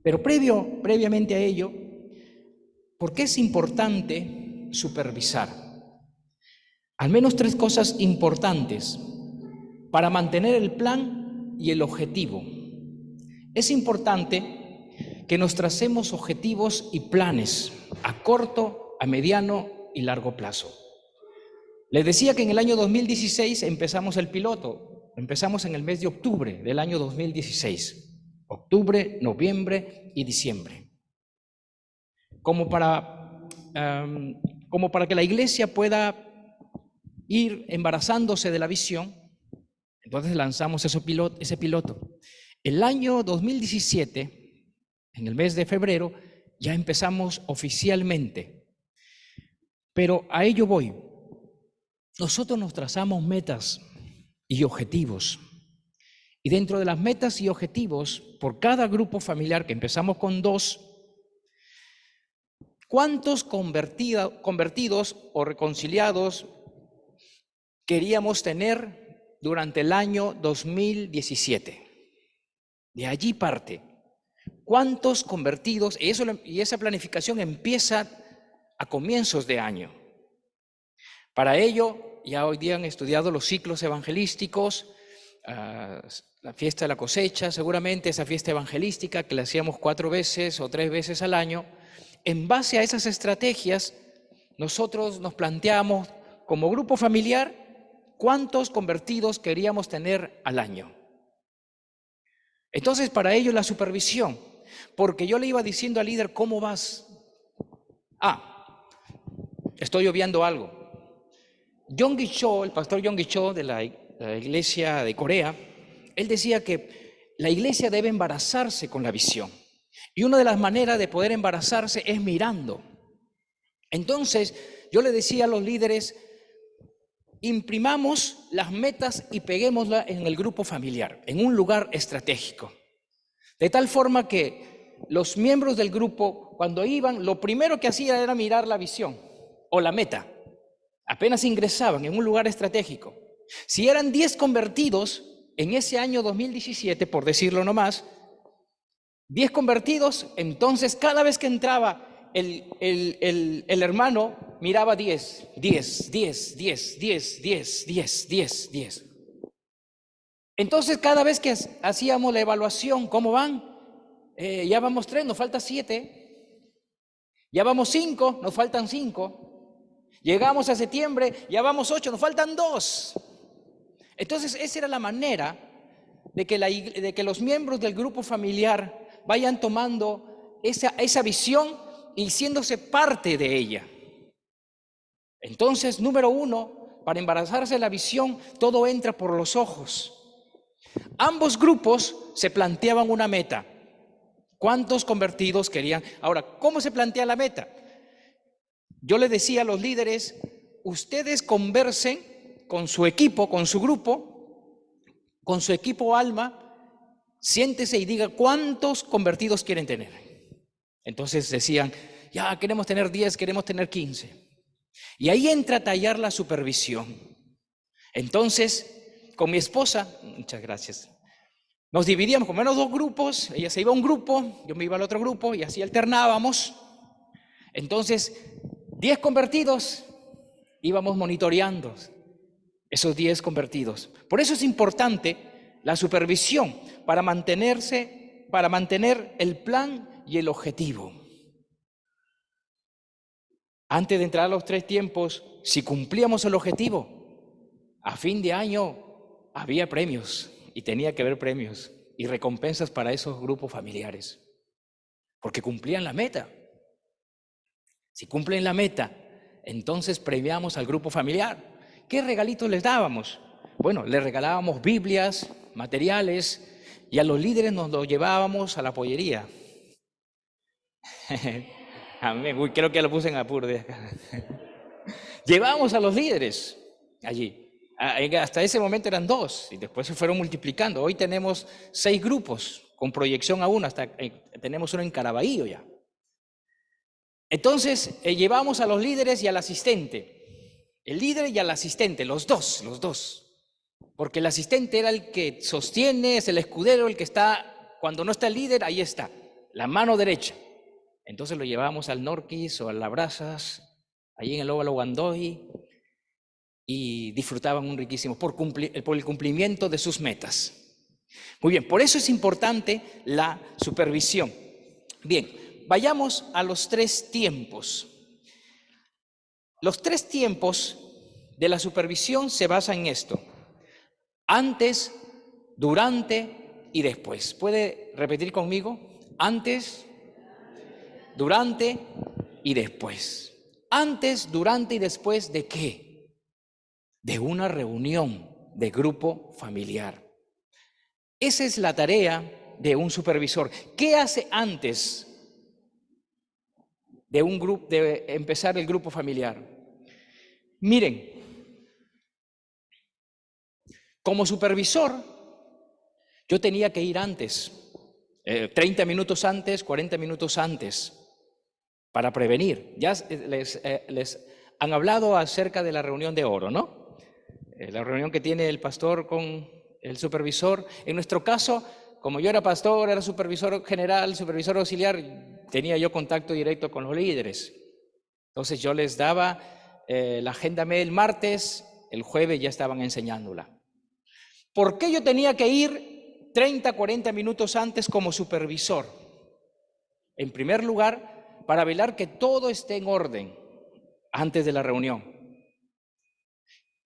Pero previamente a ello, ¿por qué es importante supervisar? Al menos 3 cosas importantes para mantener el plan y el objetivo. Es importante que nos tracemos objetivos y planes a corto, a mediano y largo plazo. Les decía que en el año 2016 empezamos el piloto. Empezamos en el mes de octubre del año 2016. Octubre, noviembre y diciembre. Como para que la iglesia pueda ir embarazándose de la visión, entonces lanzamos ese piloto. El año 2017, en el mes de febrero, ya empezamos oficialmente. Pero a ello voy. Nosotros nos trazamos metas y objetivos. Y dentro de las metas y objetivos, por cada grupo familiar, que empezamos con 2, ¿cuántos convertidos o reconciliados queríamos tener durante el año 2017? De allí parte. ¿Cuántos convertidos? Y esa planificación empieza a comienzos de año. Para ello, ya hoy día han estudiado los ciclos evangelísticos, la fiesta de la cosecha, seguramente esa fiesta evangelística que la hacíamos 4 veces o 3 veces al año. En base a esas estrategias, nosotros nos planteamos como grupo familiar cuántos convertidos queríamos tener al año. Entonces, para ello la supervisión, porque yo le iba diciendo al líder, ¿cómo vas? Estoy obviando algo. Yonggi Cho, el pastor Yonggi Cho de la iglesia de Corea, él decía que la iglesia debe embarazarse con la visión. Y una de las maneras de poder embarazarse es mirando. Entonces, yo le decía a los líderes, imprimamos las metas y peguémoslas en el grupo familiar, en un lugar estratégico. De tal forma que los miembros del grupo, cuando iban, lo primero que hacían era mirar la visión o la meta. Apenas ingresaban en un lugar estratégico. Si eran 10 convertidos en ese año 2017, por decirlo nomás, 10 convertidos, entonces cada vez que entraba el hermano, miraba 10. Entonces cada vez que hacíamos la evaluación, ¿cómo van? Ya vamos 3, nos falta 7. Ya vamos 5, nos faltan 5. Llegamos a septiembre, ya vamos 8, nos faltan 2. Entonces esa era la manera de que los miembros del grupo familiar vayan tomando esa visión y siéndose parte de ella. Entonces, número 1, para embarazarse de la visión, todo entra por los ojos. Ambos grupos se planteaban una meta. ¿Cuántos convertidos querían? Ahora, ¿cómo se plantea la meta? Yo le decía a los líderes, ustedes conversen con su equipo, con su grupo, con su equipo alma, siéntese y diga cuántos convertidos quieren tener. Entonces decían, ya queremos tener 10, queremos tener 15. Y ahí entra a tallar la supervisión. Entonces, con mi esposa, muchas gracias, nos dividíamos con menos 2 grupos, ella se iba a un grupo, yo me iba al otro grupo y así alternábamos. Entonces, 10 convertidos, íbamos monitoreando esos 10 convertidos. Por eso es importante la supervisión para mantener el plan y el objetivo. Antes de entrar a los 3 tiempos, si cumplíamos el objetivo, a fin de año había premios y tenía que haber premios y recompensas para esos grupos familiares, porque cumplían la meta. Si cumplen la meta, entonces premiamos al grupo familiar. ¿Qué regalitos les dábamos? Bueno, les regalábamos Biblias, materiales, y a los líderes nos los llevábamos a la pollería. Amén. Uy, creo que lo puse en apuro de acá. Llevábamos a los líderes allí. Hasta ese momento eran 2 y después se fueron multiplicando. Hoy tenemos 6 grupos con proyección a 1, hasta tenemos uno en Caraballo ya. Entonces, llevamos a los líderes y al asistente. El líder y al asistente, los dos. Porque el asistente era el que sostiene, es el escudero, el que está, cuando no está el líder, ahí está. la mano derecha. Entonces lo llevábamos al Norquis o a Las Brasas, allí en el óvalo Guandoy, y disfrutaban un riquísimo por el cumplimiento de sus metas. Muy bien, por eso es importante la supervisión. Bien, vayamos a los 3 tiempos. Los 3 tiempos de la supervisión se basan en esto: antes, durante y después. ¿Puede repetir conmigo? Antes, durante y después. Antes, durante y después ¿de qué? De una reunión de grupo familiar. Esa es la tarea de un supervisor. ¿Qué hace antes de empezar el grupo familiar? Miren, como supervisor, yo tenía que ir antes, 30 minutos antes, 40 minutos antes, para prevenir. Ya les han hablado acerca de la reunión de oro, ¿no? La reunión que tiene el pastor con el supervisor. En nuestro caso, como yo era pastor, era supervisor general, supervisor auxiliar, tenía yo contacto directo con los líderes. Entonces yo les daba la agenda el martes, el jueves ya estaban enseñándola. ¿Por qué yo tenía que ir 30, 40 minutos antes como supervisor? En primer lugar, para velar que todo esté en orden antes de la reunión.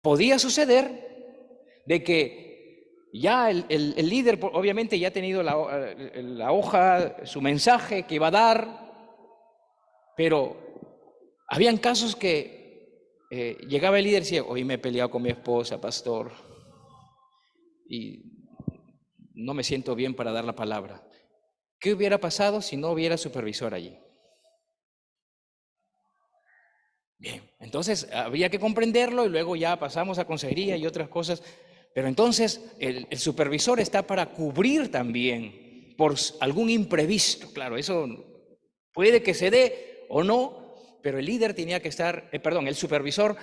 Podía suceder de que ya el líder obviamente ya ha tenido la hoja, su mensaje que iba a dar, pero habían casos que llegaba el líder y decía: hoy me he peleado con mi esposa, pastor, y no me siento bien para dar la palabra. ¿Qué hubiera pasado si no hubiera supervisor allí? Bien, entonces había que comprenderlo y luego ya pasamos a consejería y otras cosas. Pero entonces el supervisor está para cubrir también por algún imprevisto. Claro, eso puede que se dé o no, pero el líder tenía que estar, el supervisor,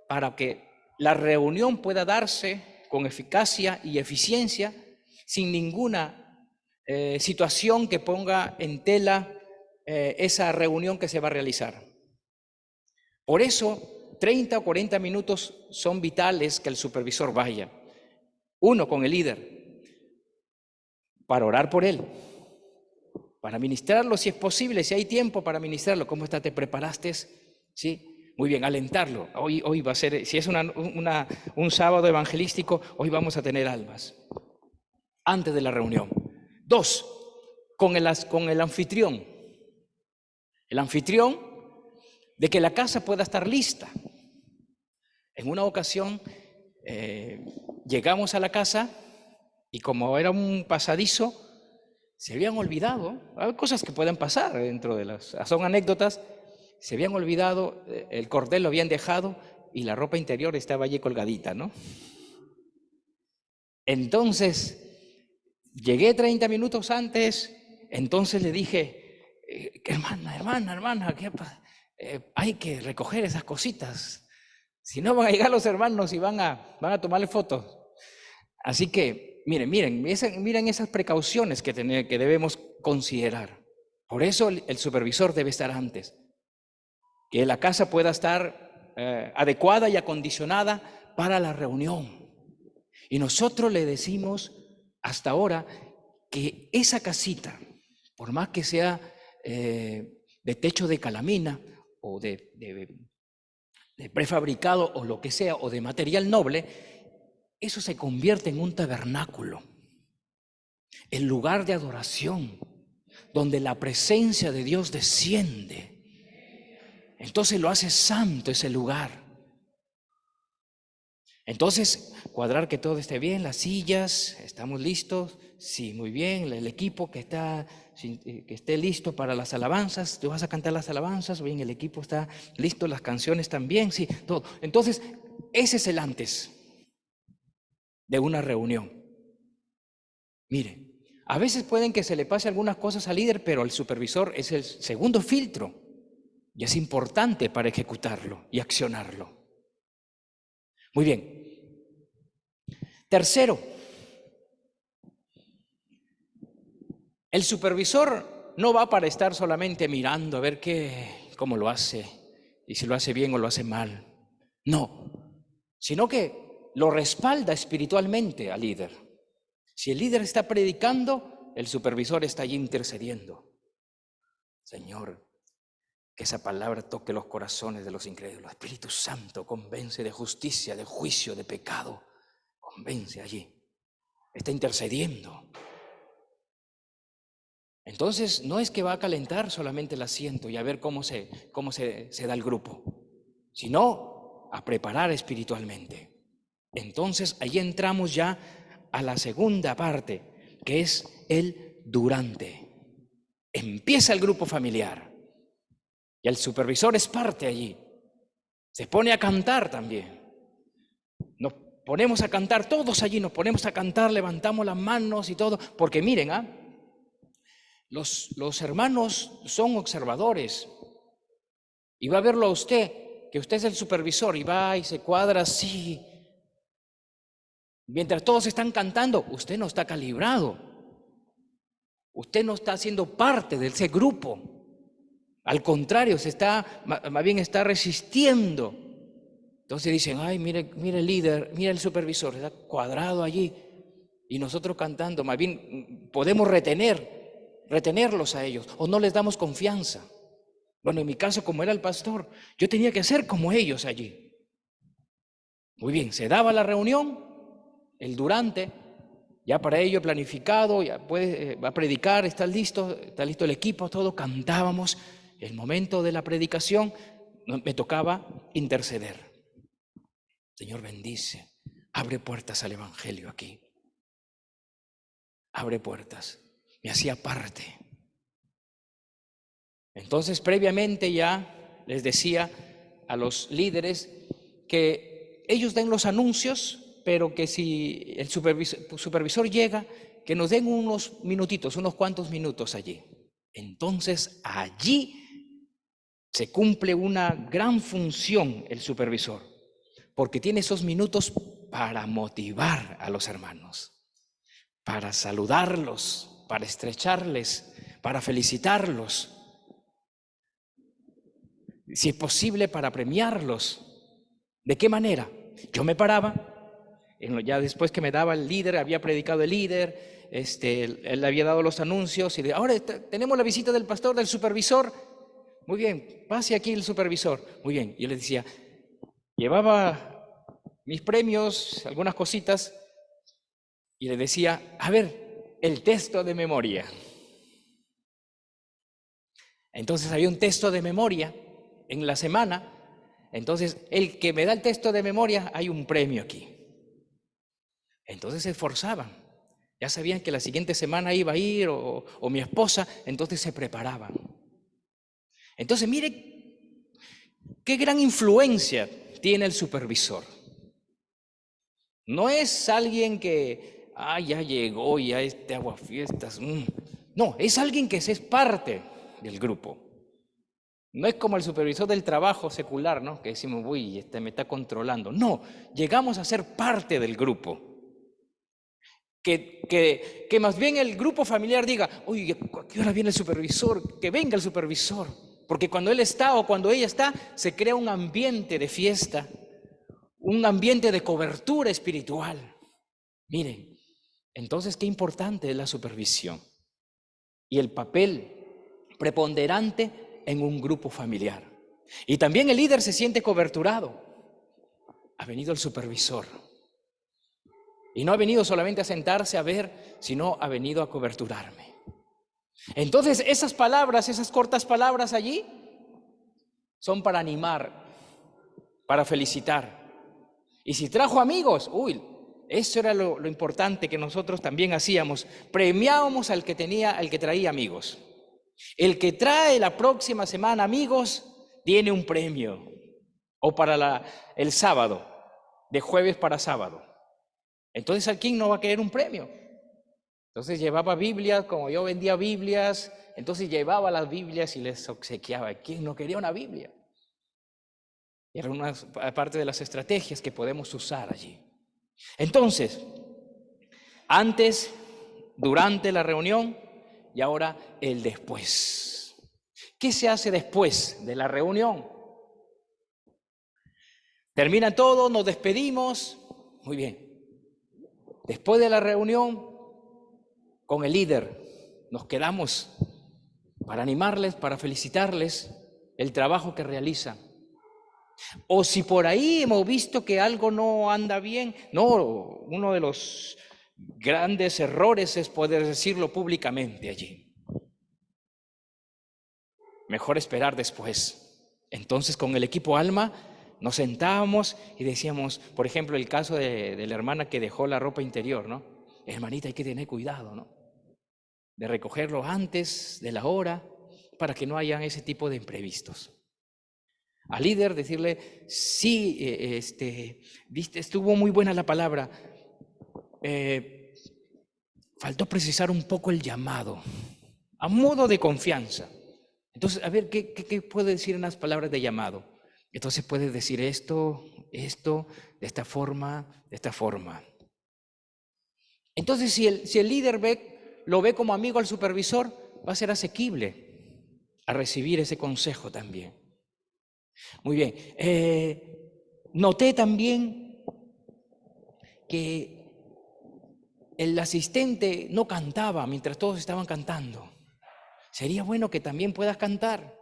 para que la reunión pueda darse con eficacia y eficiencia, sin ninguna situación que ponga en tela esa reunión que se va a realizar. Por eso, 30 o 40 minutos son vitales que el supervisor vaya. Uno, con el líder, para orar por él, para ministrarlo si es posible, si hay tiempo para ministrarlo. ¿Cómo está? ¿Te preparaste? ¿Sí? Muy bien, alentarlo. Hoy va a ser, si es un sábado evangelístico, hoy vamos a tener almas. Antes de la reunión. 2, con el anfitrión. El anfitrión, de que la casa pueda estar lista. En una ocasión llegamos a la casa y como era un pasadizo, se habían olvidado, hay cosas que pueden pasar dentro de son anécdotas, se habían olvidado, el cordel lo habían dejado y la ropa interior estaba allí colgadita, ¿no? Entonces, llegué 30 minutos antes, entonces le dije: hermana, ¿qué pasa? Hay que recoger esas cositas, si no van a llegar los hermanos y van a tomarle fotos. Así que, miren esas precauciones que debemos considerar. Por eso el supervisor debe estar antes, que la casa pueda estar adecuada y acondicionada para la reunión. Y nosotros le decimos hasta ahora que esa casita, por más que sea de techo de calamina o de prefabricado o lo que sea, o de material noble, eso se convierte en un tabernáculo, el lugar de adoración, donde la presencia de Dios desciende. Entonces lo hace santo ese lugar. Entonces, cuadrar que todo esté bien, las sillas, ¿estamos listos? Sí, muy bien, el equipo que esté listo para las alabanzas, tú vas a cantar las alabanzas, bien, el equipo está listo, las canciones también, sí, todo. Entonces, ese es el antes de una reunión. Mire, a veces pueden que se le pase algunas cosas al líder, pero el supervisor es el segundo filtro y es importante para ejecutarlo y accionarlo. Muy bien. Tercero, el supervisor no va para estar solamente mirando a ver cómo lo hace y si lo hace bien o lo hace mal. No, sino que lo respalda espiritualmente al líder. Si el líder está predicando, el supervisor está allí intercediendo. Señor, que esa palabra toque los corazones de los incrédulos. Espíritu Santo, convence de justicia, de juicio, de pecado. Convence allí. Está intercediendo. Entonces, no es que va a calentar solamente el asiento y a ver cómo se da el grupo, sino a preparar espiritualmente. Entonces, ahí entramos ya a la segunda parte, que es el durante. Empieza el grupo familiar y el supervisor es parte allí. Se pone a cantar también. Nos ponemos a cantar, todos allí nos ponemos a cantar, levantamos las manos y todo, porque miren, los hermanos son observadores y va a verlo a usted, que usted es el supervisor y va y se cuadra así. Mientras todos están cantando, usted no está calibrado. Usted no está siendo parte de ese grupo. Al contrario, más bien está resistiendo. Entonces dicen, ay, mire el líder, mire el supervisor, está cuadrado allí. Y nosotros cantando, más bien podemos retenerlos a ellos, o no les damos confianza. Bueno, en mi caso, como era el pastor, yo tenía que hacer como ellos allí. Muy bien, se daba la reunión, el durante, ya para ello planificado, ya va a predicar, está listo el equipo, todo, cantábamos. El momento de la predicación me tocaba interceder. Señor, bendice, abre puertas al evangelio aquí. Abre puertas. Me hacía parte. Entonces, previamente ya les decía a los líderes que ellos den los anuncios, pero que si el supervisor llega, que nos den unos minutitos, unos cuantos minutos allí. Entonces, allí se cumple una gran función el supervisor, porque tiene esos minutos para motivar a los hermanos, para saludarlos, para estrecharles, para felicitarlos, si es posible para premiarlos. ¿De qué manera? Yo me paraba, ya después que me daba el líder, había predicado el líder, él había dado los anuncios y ahora tenemos la visita del pastor, del supervisor. Muy bien, pase aquí el supervisor. Muy bien, yo les decía, llevaba mis premios, algunas cositas, y le decía, a ver, el texto de memoria. Entonces había un texto de memoria en la semana, entonces el que me da el texto de memoria, hay un premio aquí. Entonces se esforzaban, ya sabían que la siguiente semana iba a ir o mi esposa, entonces se preparaban. Entonces mire qué gran influencia tiene el supervisor. No es alguien que, ya llegó, ya aguafiestas. No, es alguien que es parte del grupo. No es como el supervisor del trabajo secular, ¿no? Que decimos, uy, me está controlando. No, llegamos a ser parte del grupo. Que más bien el grupo familiar diga, uy, ¿a qué hora viene el supervisor? Que venga el supervisor. Porque cuando él está o cuando ella está, se crea un ambiente de fiesta, un ambiente de cobertura espiritual. Miren, entonces qué importante es la supervisión y el papel preponderante en un grupo familiar. Y también el líder se siente coberturado. Ha venido el supervisor. Y no ha venido solamente a sentarse a ver, sino ha venido a coberturarme. Entonces esas palabras, esas cortas palabras allí, son para animar, para felicitar. Y si trajo amigos, eso era lo importante que nosotros también hacíamos. Premiábamos al que traía amigos. El que trae la próxima semana amigos, tiene un premio. O para el sábado, de jueves para sábado. Entonces, ¿a quién no va a querer un premio? Entonces llevaba Biblias, como yo vendía Biblias, entonces llevaba las Biblias y les obsequiaba. ¿Quién no quería una Biblia? Era una parte de las estrategias que podemos usar allí. Entonces, antes, durante la reunión y ahora el después. ¿Qué se hace después de la reunión? Termina todo, nos despedimos. Muy bien. Después de la reunión, con el líder, nos quedamos para animarles, para felicitarles el trabajo que realizan. O si por ahí hemos visto que algo no anda bien, no, uno de los grandes errores es poder decirlo públicamente allí. Mejor esperar después. Entonces, con el equipo Alma nos sentábamos y decíamos, por ejemplo, el caso de la hermana que dejó la ropa interior, ¿no? Hermanita, hay que tener cuidado, ¿no? De recogerlo antes de la hora para que no hayan ese tipo de imprevistos. Al líder decirle, sí, viste, estuvo muy buena la palabra, faltó precisar un poco el llamado, a modo de confianza. Entonces, a ver, ¿qué puede decir en las palabras de llamado? Entonces puede decir esto, de esta forma, de esta forma. Entonces, si el líder lo ve como amigo al supervisor, va a ser asequible a recibir ese consejo también. Muy bien. Noté también que el asistente no cantaba mientras todos estaban cantando. Sería bueno que también puedas cantar,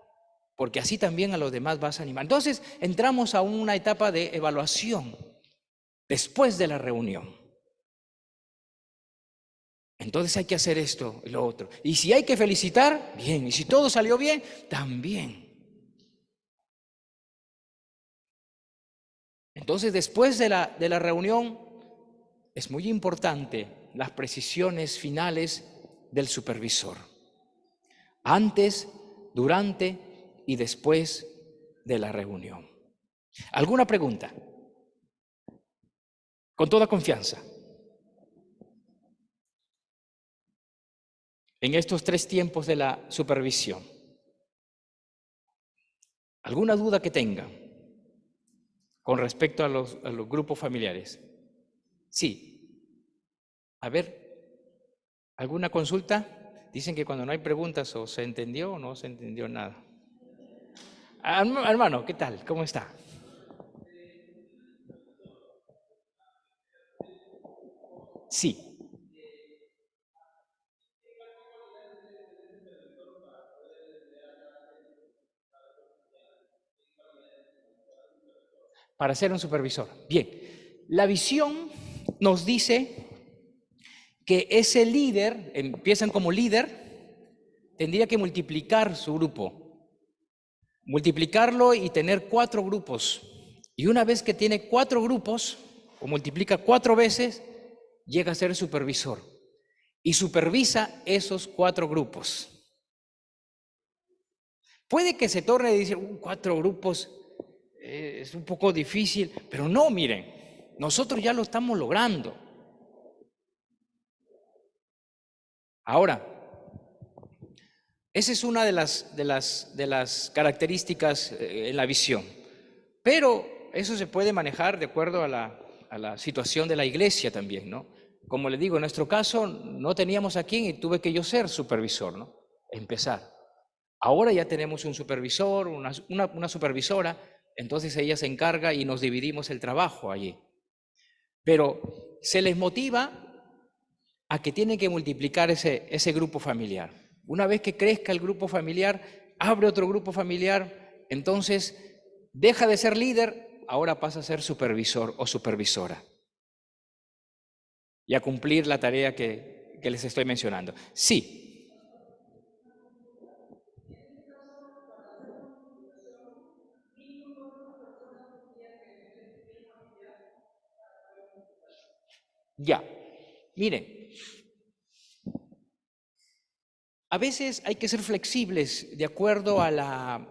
porque así también a los demás vas a animar. Entonces, entramos a una etapa de evaluación después de la reunión. Entonces hay que hacer esto y lo otro. Y si hay que felicitar, bien. Y si todo salió bien, también. Entonces, después de la reunión, es muy importante las precisiones finales del supervisor. Antes, durante y después de la reunión. ¿Alguna pregunta? Con toda confianza. En estos 3 tiempos de la supervisión. ¿Alguna duda que tengan con respecto a los grupos familiares? Sí. A ver, ¿alguna consulta? Dicen que cuando no hay preguntas o se entendió o no se entendió nada. Hermano, ¿qué tal? ¿Cómo está? Sí. Para ser un supervisor. Bien, la visión nos dice que ese líder, empiezan como líder, tendría que multiplicar su grupo, multiplicarlo y tener 4 grupos. Y una vez que tiene 4 grupos, o multiplica 4 veces, llega a ser supervisor. Y supervisa esos 4 grupos. Puede que se torne a decir, 4 grupos es un poco difícil, pero no, miren, nosotros ya lo estamos logrando. Ahora, esa es una de las características en la visión, pero eso se puede manejar de acuerdo a la situación de la iglesia también, ¿no? Como le digo, en nuestro caso no teníamos a quién y tuve que yo ser supervisor, ¿no? Empezar. Ahora ya tenemos un supervisor, una supervisora, entonces ella se encarga y nos dividimos el trabajo allí. Pero se les motiva a que tienen que multiplicar ese grupo familiar. Una vez que crezca el grupo familiar, abre otro grupo familiar, entonces deja de ser líder, ahora pasa a ser supervisor o supervisora y a cumplir la tarea que les estoy mencionando. Sí. Ya. Miren, a veces hay que ser flexibles de acuerdo a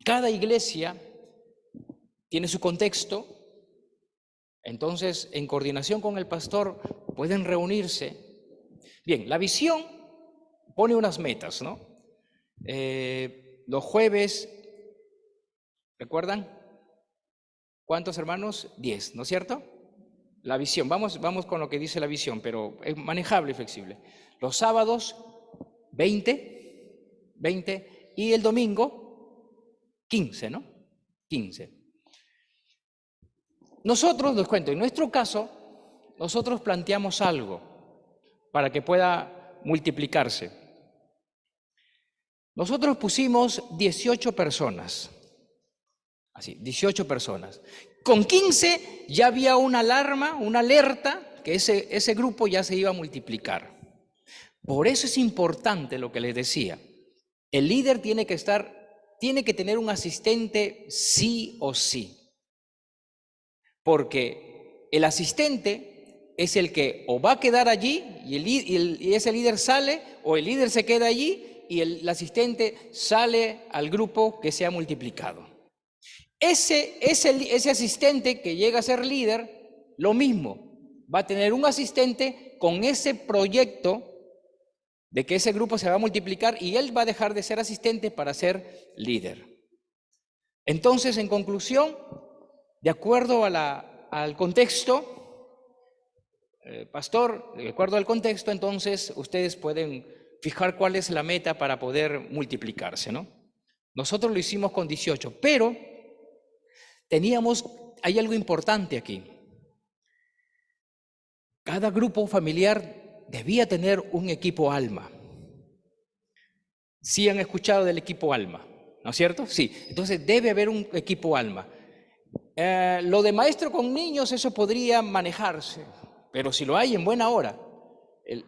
cada iglesia tiene su contexto, entonces en coordinación con el pastor pueden reunirse. Bien, la visión pone unas metas, ¿no? Los jueves, ¿recuerdan? ¿Cuántos hermanos? 10, ¿no es cierto? La visión, vamos con lo que dice la visión, pero es manejable y flexible. Los sábados, 20, y el domingo, 15, ¿no? 15. Nosotros, les cuento, en nuestro caso, nosotros planteamos algo para que pueda multiplicarse. Nosotros pusimos 18 personas, así, 18 personas. Con 15 ya había una alarma, una alerta, que ese grupo ya se iba a multiplicar. Por eso es importante lo que les decía. El líder tiene que tener un asistente sí o sí. Porque el asistente es el que o va a quedar allí y ese líder sale, o el líder se queda allí y el asistente sale al grupo que se ha multiplicado. Ese asistente que llega a ser líder, lo mismo, va a tener un asistente con ese proyecto de que ese grupo se va a multiplicar y él va a dejar de ser asistente para ser líder. Entonces, en conclusión, de acuerdo al contexto, pastor, de acuerdo al contexto, entonces ustedes pueden fijar cuál es la meta para poder multiplicarse, ¿no? Nosotros lo hicimos con 18, pero hay algo importante aquí. Cada grupo familiar debía tener un equipo alma. Sí han escuchado del equipo alma, ¿no es cierto? Sí, entonces debe haber un equipo alma. Lo de maestro con niños, eso podría manejarse, pero si lo hay en buena hora.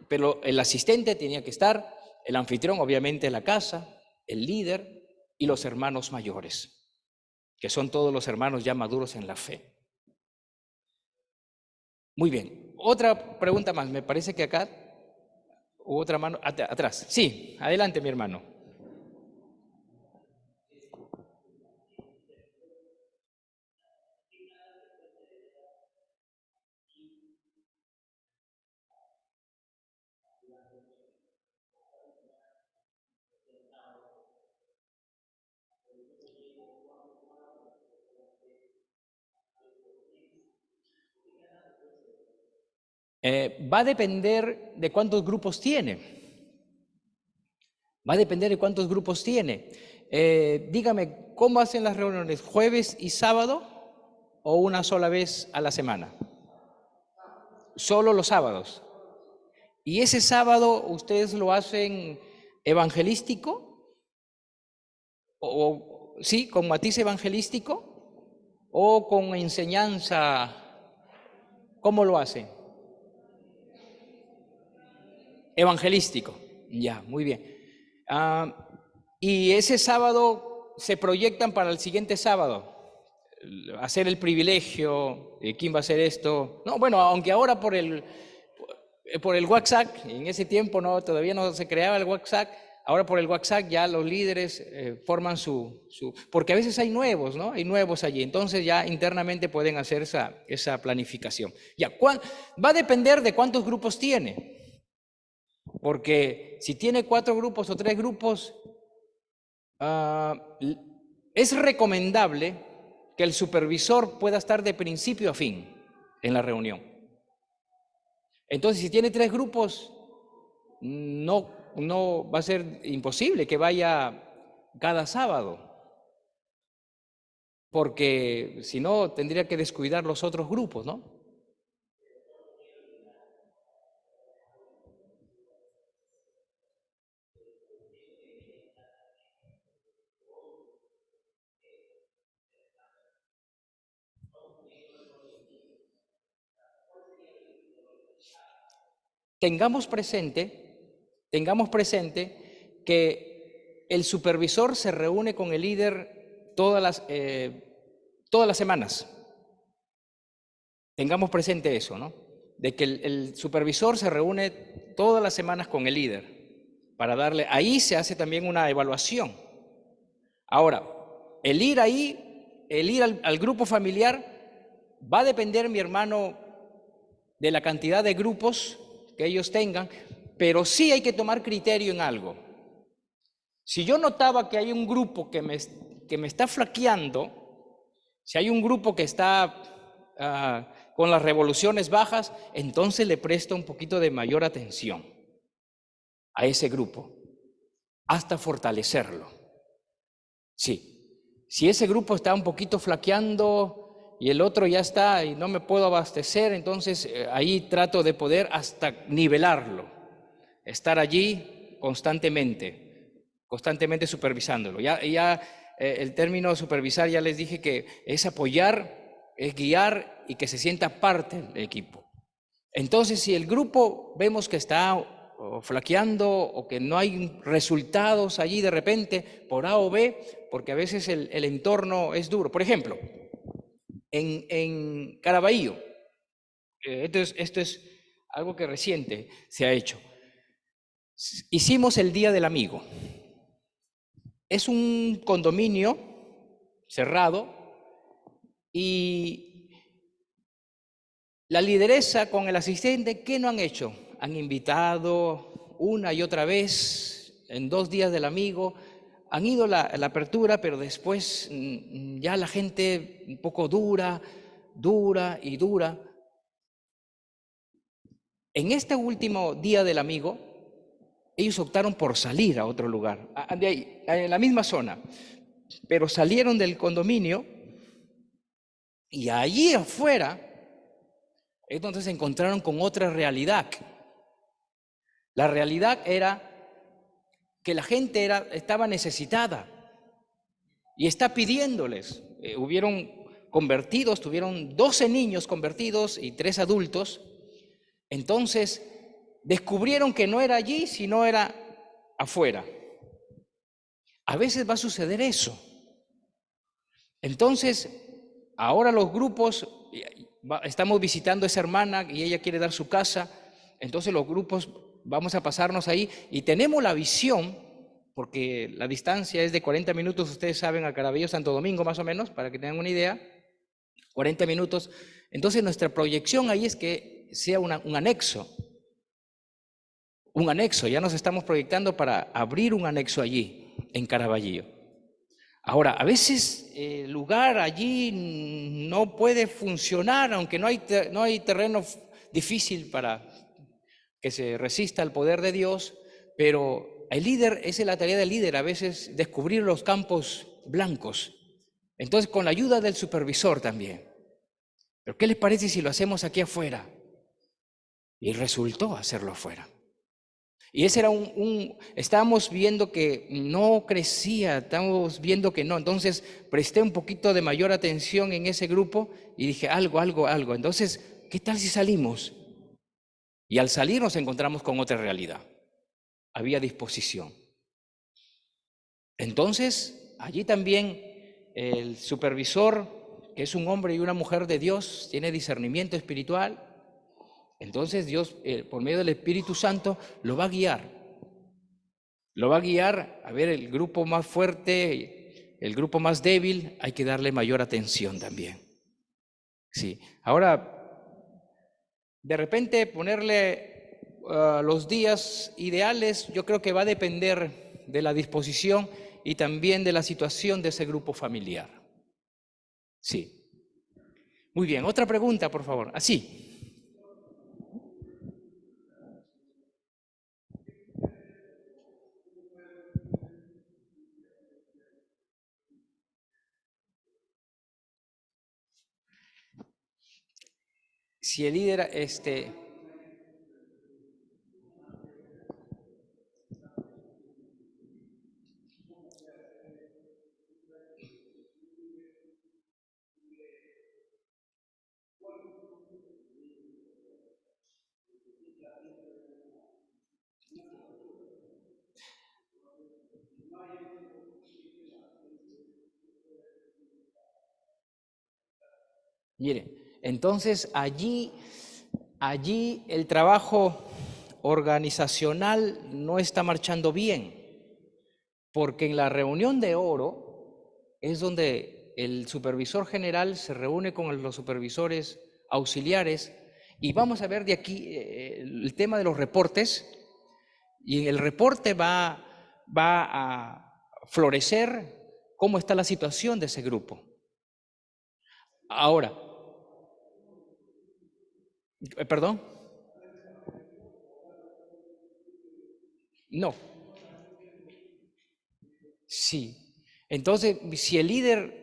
Pero el asistente tenía que estar, el anfitrión obviamente en la casa, el líder y los hermanos mayores, que son todos los hermanos ya maduros en la fe. Muy bien, otra pregunta más, me parece que acá hubo otra mano, atrás. Sí, adelante mi hermano. Va a depender de cuántos grupos tiene. Va a depender de cuántos grupos tiene. Dígame, ¿cómo hacen las reuniones? ¿Jueves y sábado o una sola vez a la semana? Solo los sábados. ¿Y ese sábado ustedes lo hacen evangelístico? ¿Sí, con matiz evangelístico? ¿O con enseñanza? ¿Cómo lo hacen? Evangelístico. Ya, muy bien. Y ese sábado se proyectan para el siguiente sábado. Hacer el privilegio, ¿quién va a hacer esto? No, bueno, aunque ahora por el WhatsApp, en ese tiempo todavía no se creaba el WhatsApp, ahora por el WhatsApp ya los líderes forman porque a veces hay nuevos, ¿no? Hay nuevos allí, entonces ya internamente pueden hacer esa planificación. Ya, va a depender de cuántos grupos tiene, porque si tiene 4 grupos o 3 grupos, es recomendable que el supervisor pueda estar de principio a fin en la reunión. Entonces, si tiene 3 grupos, no va a ser imposible que vaya cada sábado, porque si no, tendría que descuidar los otros grupos, ¿no? Tengamos presente que el supervisor se reúne con el líder todas las semanas. Tengamos presente eso, ¿no? De que el supervisor se reúne todas las semanas con el líder para ahí se hace también una evaluación. Ahora, el ir al grupo familiar, va a depender, mi hermano, de la cantidad de grupos que ellos tengan, pero sí hay que tomar criterio en algo. Si yo notaba que hay un grupo que me está flaqueando, si hay un grupo que está con las revoluciones bajas, entonces le presto un poquito de mayor atención a ese grupo, hasta fortalecerlo. Sí, si ese grupo está un poquito flaqueando y el otro ya está y no me puedo abastecer, entonces ahí trato de poder hasta nivelarlo, estar allí constantemente supervisándolo. El término supervisar ya les dije que es apoyar, es guiar y que se sienta parte del equipo. Entonces, si el grupo vemos que está flaqueando o que no hay resultados allí de repente por A o B, porque a veces el entorno es duro. Por ejemplo, en Caraballo, esto es algo que reciente se ha hecho. Hicimos el Día del Amigo. Es un condominio cerrado y la lideresa con el asistente, ¿qué no han hecho? Han invitado una y otra vez en 2 días del amigo, han ido a la apertura, pero después ya la gente un poco dura. En este último día del amigo, ellos optaron por salir a otro lugar, de ahí, en la misma zona, pero salieron del condominio y allí afuera es donde se encontraron con otra realidad. La realidad era que la gente estaba necesitada y está pidiéndoles. Hubieron convertidos, tuvieron 12 niños convertidos y 3 adultos. Entonces descubrieron que no era allí, sino era afuera. A veces va a suceder eso. Entonces, ahora los grupos, estamos visitando a esa hermana y ella quiere dar su casa, entonces los grupos vamos a pasarnos ahí y tenemos la visión, porque la distancia es de 40 minutos, ustedes saben, a Caraballo, Santo Domingo más o menos, para que tengan una idea, 40 minutos. Entonces nuestra proyección ahí es que sea un anexo, ya nos estamos proyectando para abrir un anexo allí, en Caraballo. Ahora, a veces el lugar allí no puede funcionar, aunque no hay terreno difícil para que se resista al poder de Dios, pero el líder, esa es la tarea del líder, a veces descubrir los campos blancos. Entonces, con la ayuda del supervisor también. ¿Pero qué les parece si lo hacemos aquí afuera? Y resultó hacerlo afuera. Y ese era estábamos viendo que no crecía, estábamos viendo que no. Entonces presté un poquito de mayor atención en ese grupo y dije algo. Entonces, ¿qué tal si salimos? Y al salir nos encontramos con otra realidad. Había disposición. Entonces, allí también el supervisor, que es un hombre y una mujer de Dios, tiene discernimiento espiritual. Entonces Dios, por medio del Espíritu Santo, lo va a guiar. Lo va a guiar a ver el grupo más fuerte, el grupo más débil, hay que darle mayor atención también. Sí. Ahora, de repente ponerle los días ideales, yo creo que va a depender de la disposición y también de la situación de ese grupo familiar. Sí. Muy bien, otra pregunta, por favor. Así. Si el líder, mire, entonces allí el trabajo organizacional no está marchando bien, porque en la reunión de oro es donde el supervisor general se reúne con los supervisores auxiliares y vamos a ver de aquí el tema de los reportes, y en el reporte va a florecer cómo está la situación de ese grupo. Ahora, ¿Perdón? No. Sí. Entonces, si el líder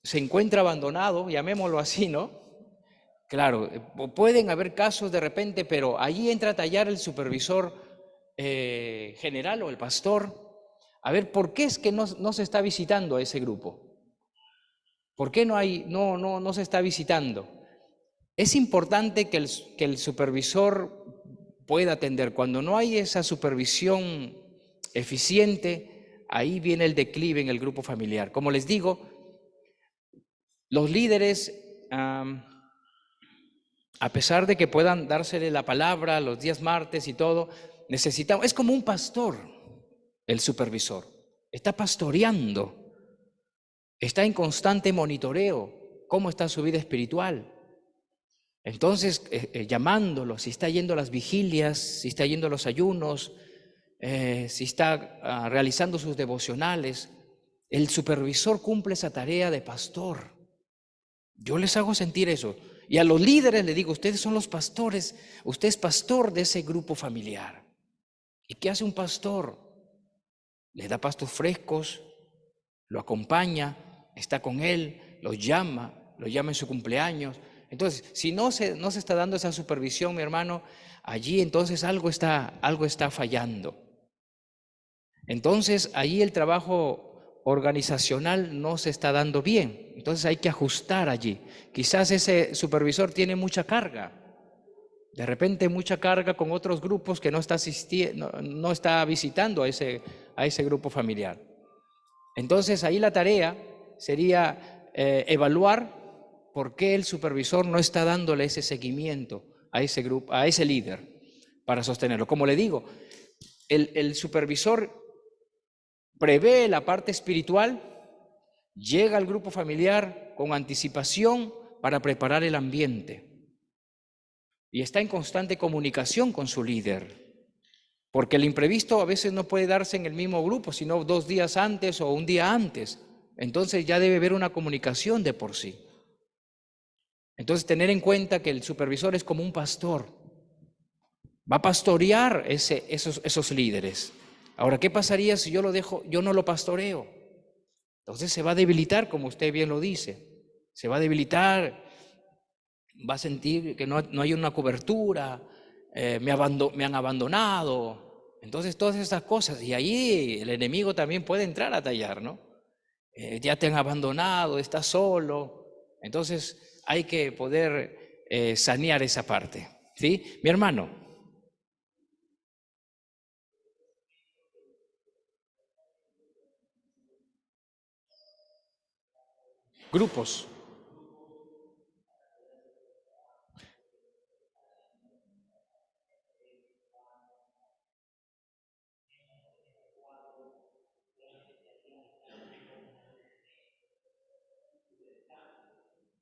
se encuentra abandonado, llamémoslo así, ¿no? Claro, pueden haber casos de repente, pero allí entra a tallar el supervisor general o el pastor, a ver por qué es que no se está visitando a ese grupo. ¿Por qué no se está visitando? Es importante que el supervisor pueda atender. Cuando no hay esa supervisión eficiente, ahí viene el declive en el grupo familiar. Como les digo, los líderes, a pesar de que puedan dársele la palabra los días martes y todo, necesitamos, es como un pastor, el supervisor. Está pastoreando, está en constante monitoreo. ¿Cómo está su vida espiritual? Entonces, llamándolo, si está yendo a las vigilias, si está yendo a los ayunos, si está realizando sus devocionales, el supervisor cumple esa tarea de pastor. Yo les hago sentir eso. Y a los líderes les digo, ustedes son los pastores, usted es pastor de ese grupo familiar. ¿Y qué hace un pastor? Le da pastos frescos, lo acompaña, está con él, lo llama en su cumpleaños. Entonces, si no se está dando esa supervisión, mi hermano, allí entonces algo está fallando. Entonces, allí el trabajo organizacional no se está dando bien. Entonces hay que ajustar allí. Quizás ese supervisor tiene mucha carga. De repente mucha carga con otros grupos que no está visitando a ese grupo familiar. Entonces ahí la tarea sería evaluar por qué el supervisor no está dándole ese seguimiento a ese grupo, a ese líder, para sostenerlo. Como le digo, el supervisor prevé la parte espiritual, llega al grupo familiar con anticipación para preparar el ambiente y está en constante comunicación con su líder, porque el imprevisto a veces no puede darse en el mismo grupo, sino 2 días antes o un día antes. Entonces ya debe haber una comunicación de por sí. Entonces tener en cuenta que el supervisor es como un pastor, va a pastorear esos líderes. Ahora, ¿qué pasaría si yo no lo pastoreo? Entonces se va a debilitar, como usted bien lo dice, se va a debilitar, va a sentir que no hay una cobertura, me han abandonado. Entonces todas estas cosas, y ahí el enemigo también puede entrar a tallar, ¿no? Ya te han abandonado, estás solo. Entonces hay que poder sanear esa parte, ¿sí? Mi hermano. Grupos.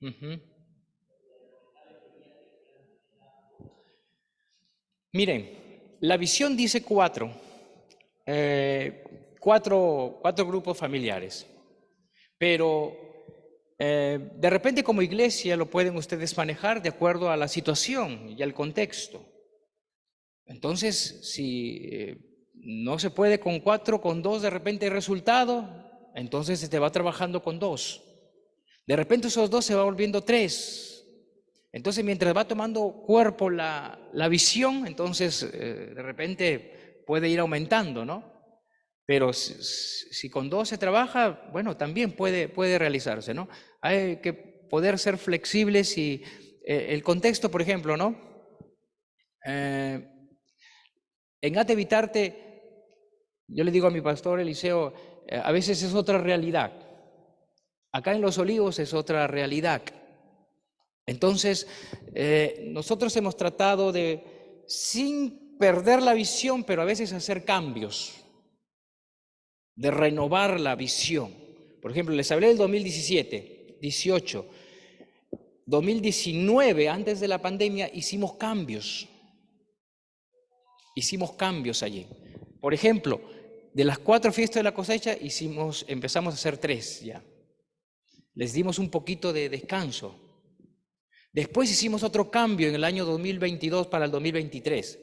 Uh-huh. Miren, la visión dice 4, cuatro grupos familiares, pero de repente como iglesia lo pueden ustedes manejar de acuerdo a la situación y al contexto. Entonces, si no se puede con 4, con 2 de repente hay resultado, entonces se te va trabajando con 2. De repente esos 2 se va volviendo 3. Entonces, mientras va tomando cuerpo la visión, entonces de repente puede ir aumentando, ¿no? Pero si con 2 se trabaja, bueno, también puede realizarse, ¿no? Hay que poder ser flexibles y el contexto, por ejemplo, ¿no? En Ate Vitarte, yo le digo a mi pastor Eliseo, a veces es otra realidad. Acá en Los Olivos es otra realidad. Entonces, nosotros hemos tratado de, sin perder la visión, pero a veces hacer cambios, de renovar la visión. Por ejemplo, les hablé del 2017, 18, 2019, antes de la pandemia, hicimos cambios allí. Por ejemplo, de las 4 fiestas de la cosecha, empezamos a hacer 3 ya. Les dimos un poquito de descanso. Después hicimos otro cambio en el año 2022 para el 2023.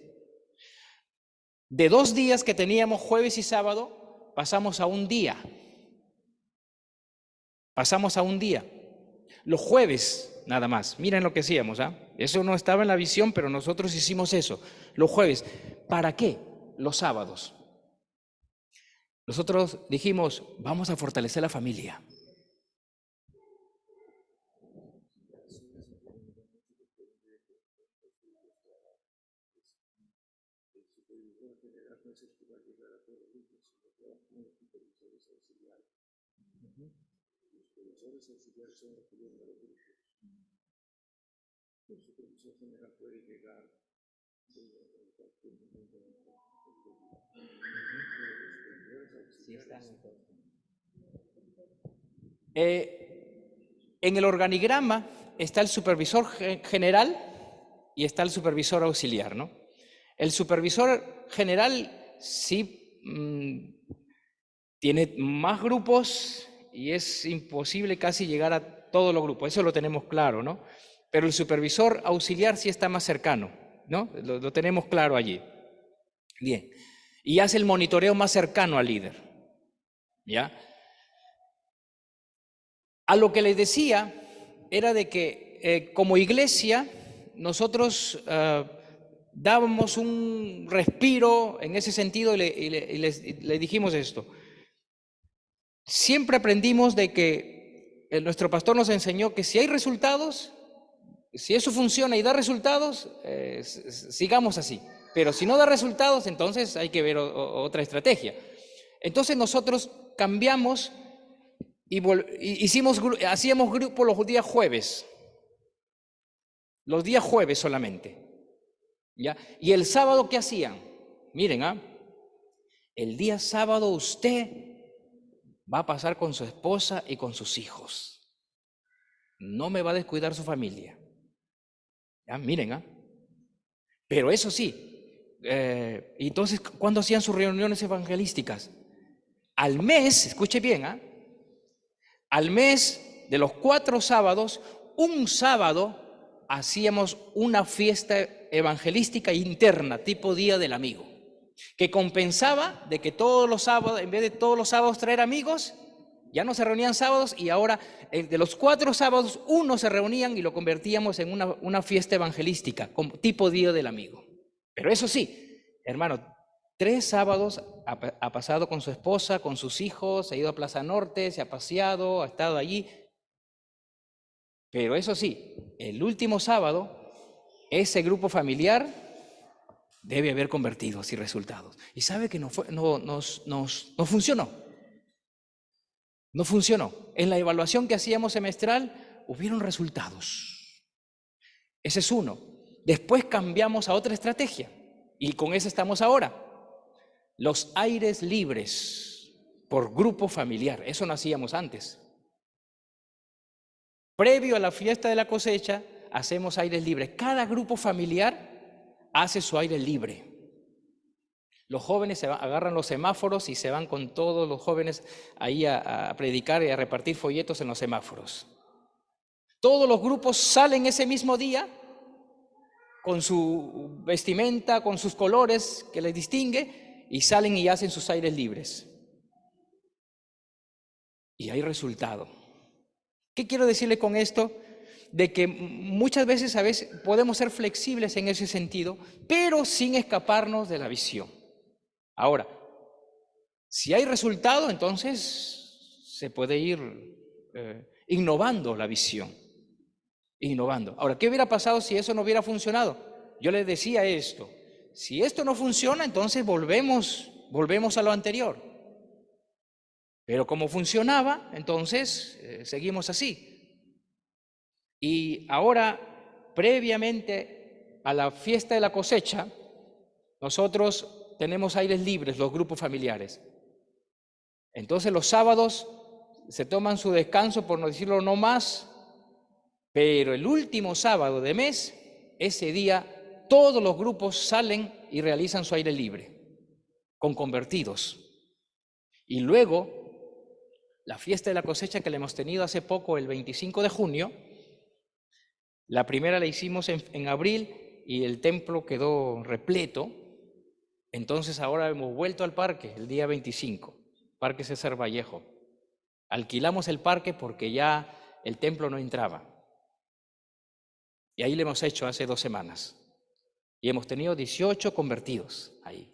De 2 días que teníamos jueves y sábado, pasamos a un día. Pasamos a un día. Los jueves, nada más. Miren lo que hacíamos, ¿ah? Eso no estaba en la visión, pero nosotros hicimos eso. Los jueves. ¿Para qué? Los sábados. Nosotros dijimos, vamos a fortalecer la familia. En el organigrama está el supervisor general y está el supervisor auxiliar, ¿no? El supervisor general sí tiene más grupos y es imposible casi llegar a todos los grupos, eso lo tenemos claro, ¿no? Pero el supervisor auxiliar sí está más cercano, ¿no? Lo tenemos claro allí. Bien. Y hace el monitoreo más cercano al líder, ¿ya? A lo que les decía era de que como iglesia nosotros dábamos un respiro en ese sentido y le dijimos esto. Siempre aprendimos de que nuestro pastor nos enseñó que si hay resultados, si eso funciona y da resultados, sigamos así. Pero si no da resultados, entonces hay que ver otra estrategia. Entonces nosotros cambiamos y hacíamos grupo los días jueves. Los días jueves solamente. ¿Ya? Y el sábado, ¿qué hacían? Miren, el día sábado usted va a pasar con su esposa y con sus hijos. No me va a descuidar su familia. ¿Ya? Miren, Pero eso sí, entonces, ¿cuándo hacían sus reuniones evangelísticas? Al mes, escuche bien, al mes de los 4 sábados, un sábado hacíamos una fiesta evangelística interna, tipo Día del Amigo, que compensaba de que todos los sábados, en vez de todos los sábados traer amigos, ya no se reunían sábados y ahora de los 4 sábados, uno se reunían y lo convertíamos en una fiesta evangelística, tipo Día del Amigo. Pero eso sí, hermano, 3 sábados ha pasado con su esposa, con sus hijos, se ha ido a Plaza Norte, se ha paseado, ha estado allí. Pero eso sí, el último sábado, ese grupo familiar debe haber convertidos y resultados. Y sabe que no funcionó. No funcionó. En la evaluación que hacíamos semestral, hubieron resultados. Ese es uno. Después cambiamos a otra estrategia. Y con eso estamos ahora. Los aires libres por grupo familiar. Eso no hacíamos antes. Previo a la fiesta de la cosecha, hacemos aires libres. Cada grupo familiar hace su aire libre. Los jóvenes agarran los semáforos y se van con todos los jóvenes ahí a predicar y a repartir folletos en los semáforos. Todos los grupos salen ese mismo día con su vestimenta, con sus colores que les distingue, y salen y hacen sus aires libres. Y hay resultado. ¿Qué quiero decirle con esto? De que muchas veces podemos ser flexibles en ese sentido, pero sin escaparnos de la visión. Ahora, si hay resultado, entonces se puede ir innovando la visión. Innovando. Ahora, ¿qué hubiera pasado si eso no hubiera funcionado? Yo les decía esto. Si esto no funciona, entonces volvemos a lo anterior. Pero como funcionaba, entonces seguimos así. Y ahora, previamente a la fiesta de la cosecha, nosotros tenemos aires libres, los grupos familiares. Entonces los sábados se toman su descanso, por no decirlo no más, pero el último sábado de mes, ese día, todos los grupos salen y realizan su aire libre, con convertidos. Y luego, la fiesta de la cosecha que le hemos tenido hace poco, el 25 de junio, La primera la hicimos en abril y el templo quedó repleto. Entonces ahora hemos vuelto al parque el día 25, Parque César Vallejo. Alquilamos el parque porque ya el templo no entraba. Y ahí lo hemos hecho hace 2 semanas. Y hemos tenido 18 convertidos ahí.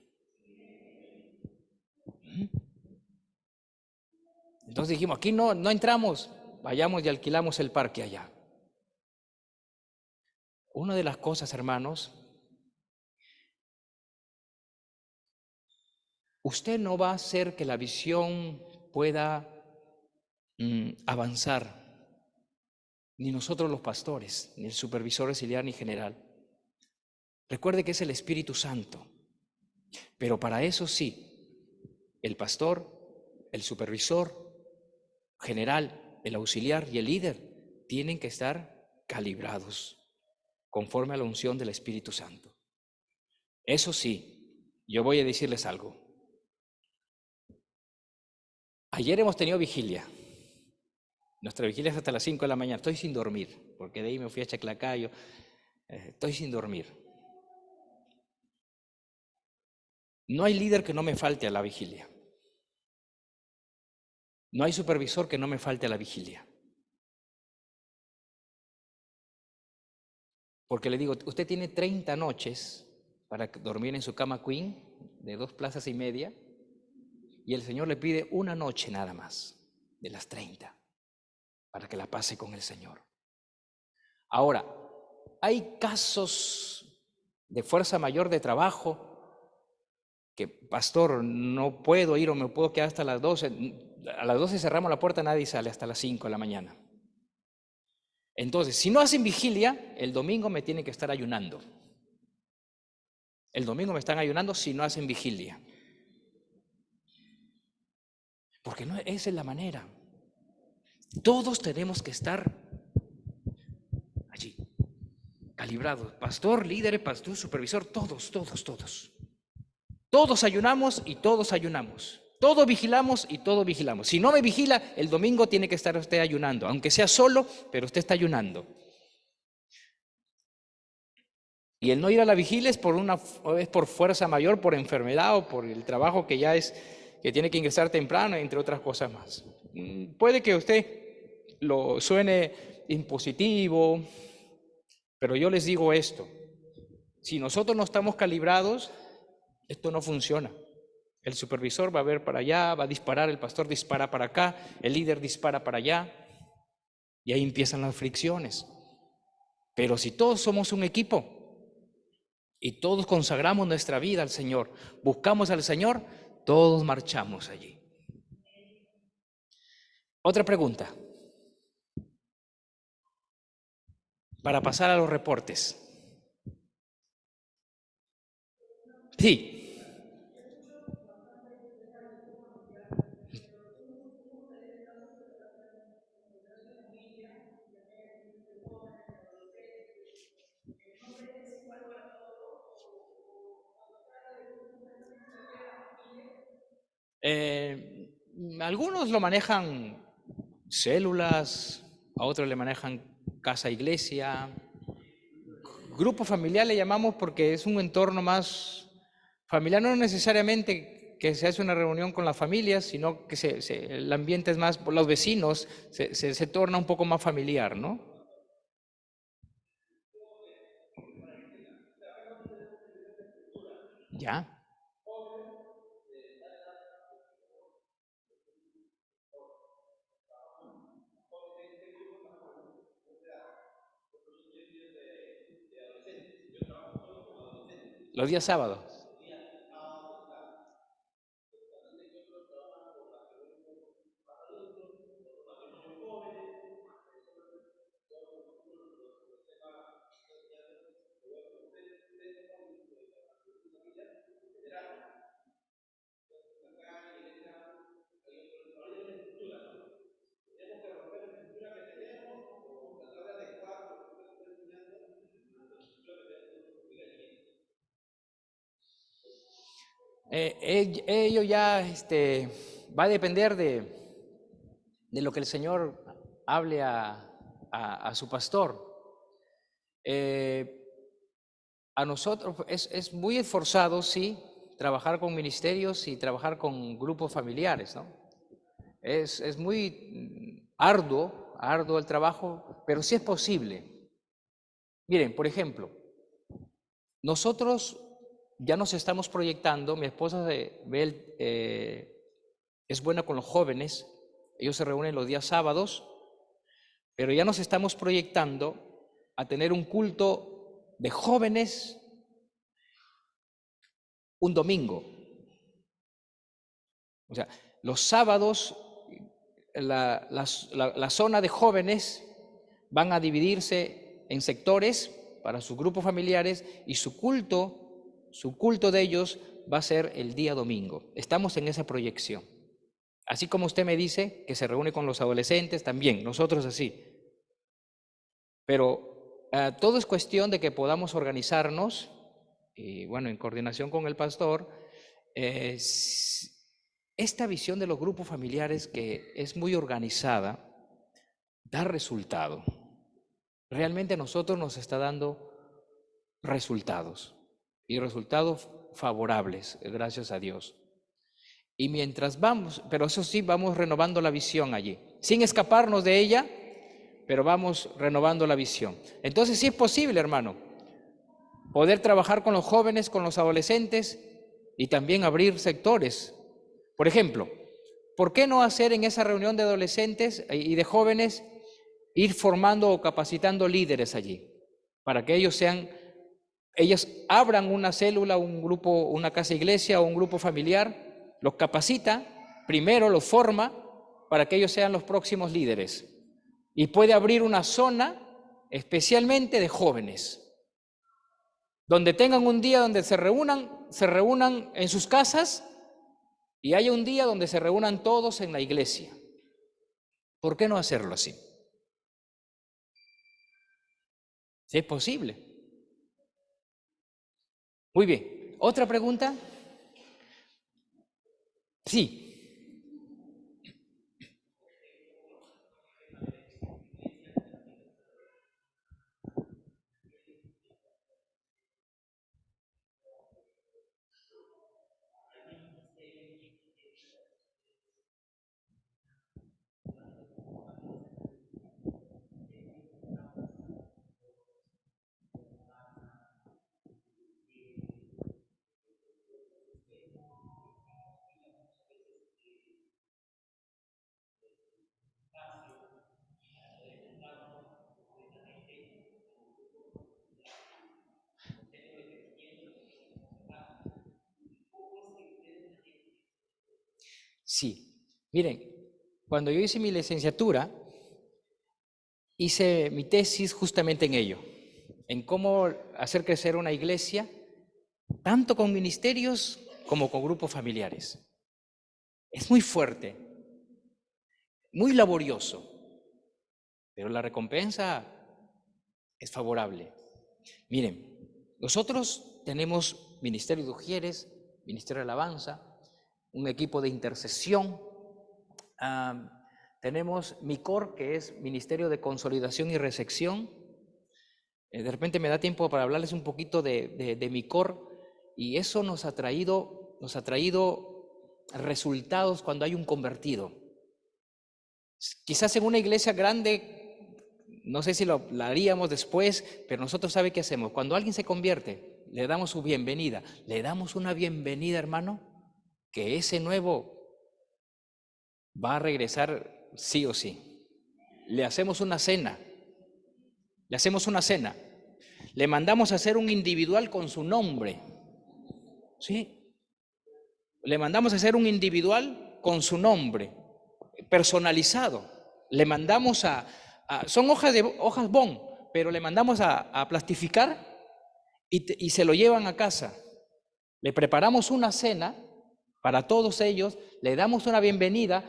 Entonces dijimos, aquí no entramos, vayamos y alquilamos el parque allá. Una de las cosas, hermanos, usted no va a hacer que la visión pueda avanzar, ni nosotros los pastores, ni el supervisor auxiliar ni general. Recuerde que es el Espíritu Santo, pero para eso sí, el pastor, el supervisor general, el auxiliar y el líder tienen que estar calibrados conforme a la unción del Espíritu Santo. Eso sí, yo voy a decirles algo. Ayer hemos tenido vigilia. Nuestra vigilia es hasta las 5 de la mañana. Estoy sin dormir, porque de ahí me fui a Chaclacayo. Estoy sin dormir. No hay líder que no me falte a la vigilia. No hay supervisor que no me falte a la vigilia. Porque le digo, usted tiene 30 noches para dormir en su cama queen de 2 plazas y media, y el Señor le pide una noche nada más de las 30 para que la pase con el Señor. Ahora, hay casos de fuerza mayor de trabajo que, pastor, no puedo ir o me puedo quedar hasta las 12. A las 12 cerramos la puerta, nadie sale hasta las 5 de la mañana. Entonces, si no hacen vigilia, el domingo me tienen que estar ayunando. El domingo me están ayunando si no hacen vigilia. Porque no, esa es la manera. Todos tenemos que estar allí, calibrados. Pastor, líder, pastor, supervisor, todos. Todos ayunamos y todos ayunamos. Todos vigilamos y todos vigilamos. Si no me vigila, el domingo tiene que estar usted ayunando, aunque sea solo, pero usted está ayunando. Y el no ir a la vigilia es por fuerza mayor, por enfermedad o por el trabajo que ya es, que tiene que ingresar temprano, entre otras cosas más. Puede que usted lo suene impositivo, pero yo les digo esto: si nosotros no estamos calibrados, esto no funciona. El supervisor va a ver para allá, va a disparar, el pastor dispara para acá, el líder dispara para allá, y ahí empiezan las fricciones. Pero si todos somos un equipo y todos consagramos nuestra vida al Señor, buscamos al Señor, todos marchamos allí. Otra pregunta, para pasar a los reportes. Sí. Algunos lo manejan células, a otros le manejan casa iglesia. Grupo familiar le llamamos porque es un entorno más familiar, no necesariamente que se hace una reunión con las familias, sino que el ambiente es más, los vecinos, se torna un poco más familiar, ¿no? Ya. Los días sábados. Ello ya va a depender de lo que el Señor hable a su pastor. A nosotros es muy esforzado, sí, trabajar con ministerios y trabajar con grupos familiares, ¿no? Es muy arduo el trabajo, pero sí es posible. Miren, por ejemplo, nosotros ya nos estamos proyectando, mi esposa es buena con los jóvenes, ellos se reúnen los días sábados, pero ya nos estamos proyectando a tener un culto de jóvenes un domingo. O sea, los sábados la zona de jóvenes van a dividirse en sectores para sus grupos familiares y su culto de ellos va a ser el día domingo. Estamos en esa proyección. Así como usted me dice que se reúne con los adolescentes, también nosotros así. Pero todo es cuestión de que podamos organizarnos y bueno, en coordinación con el pastor, esta visión de los grupos familiares que es muy organizada, da resultado. Realmente a nosotros nos está dando resultados y resultados favorables, gracias a Dios. Y mientras vamos, pero eso sí, vamos renovando la visión allí, sin escaparnos de ella, pero vamos renovando la visión. Entonces sí es posible, hermano, poder trabajar con los jóvenes, con los adolescentes y también abrir sectores. Por ejemplo, ¿por qué no hacer en esa reunión de adolescentes y de jóvenes ir formando o capacitando líderes allí? Para que ellos abran una célula, un grupo, una casa iglesia o un grupo familiar, los capacita, primero los forma para que ellos sean los próximos líderes. Y puede abrir una zona especialmente de jóvenes, donde tengan un día donde se reúnan en sus casas y haya un día donde se reúnan todos en la iglesia. ¿Por qué no hacerlo así? Si es posible. Muy bien. ¿Otra pregunta? Sí. Sí. Miren, cuando yo hice mi licenciatura, hice mi tesis justamente en ello, en cómo hacer crecer una iglesia, tanto con ministerios como con grupos familiares. Es muy fuerte, muy laborioso, pero la recompensa es favorable. Miren, nosotros tenemos Ministerio de Ujieres, Ministerio de Alabanza, un equipo de intercesión, tenemos MICOR, que es Ministerio de Consolidación y Recepción. De repente me da tiempo para hablarles un poquito de MICOR, y eso nos ha traído resultados cuando hay un convertido. Quizás en una iglesia grande, no sé si la haríamos después, pero nosotros ¿sabe qué hacemos? Cuando alguien se convierte, le damos su bienvenida. Le damos una bienvenida, hermano, que ese nuevo va a regresar sí o sí. Le hacemos una cena. Le mandamos a hacer un individual con su nombre. ¿Sí? Le mandamos a hacer un individual con su nombre, personalizado. Le mandamos son hojas bond, pero le mandamos a plastificar y se lo llevan a casa. Le preparamos una cena para todos ellos, le damos una bienvenida,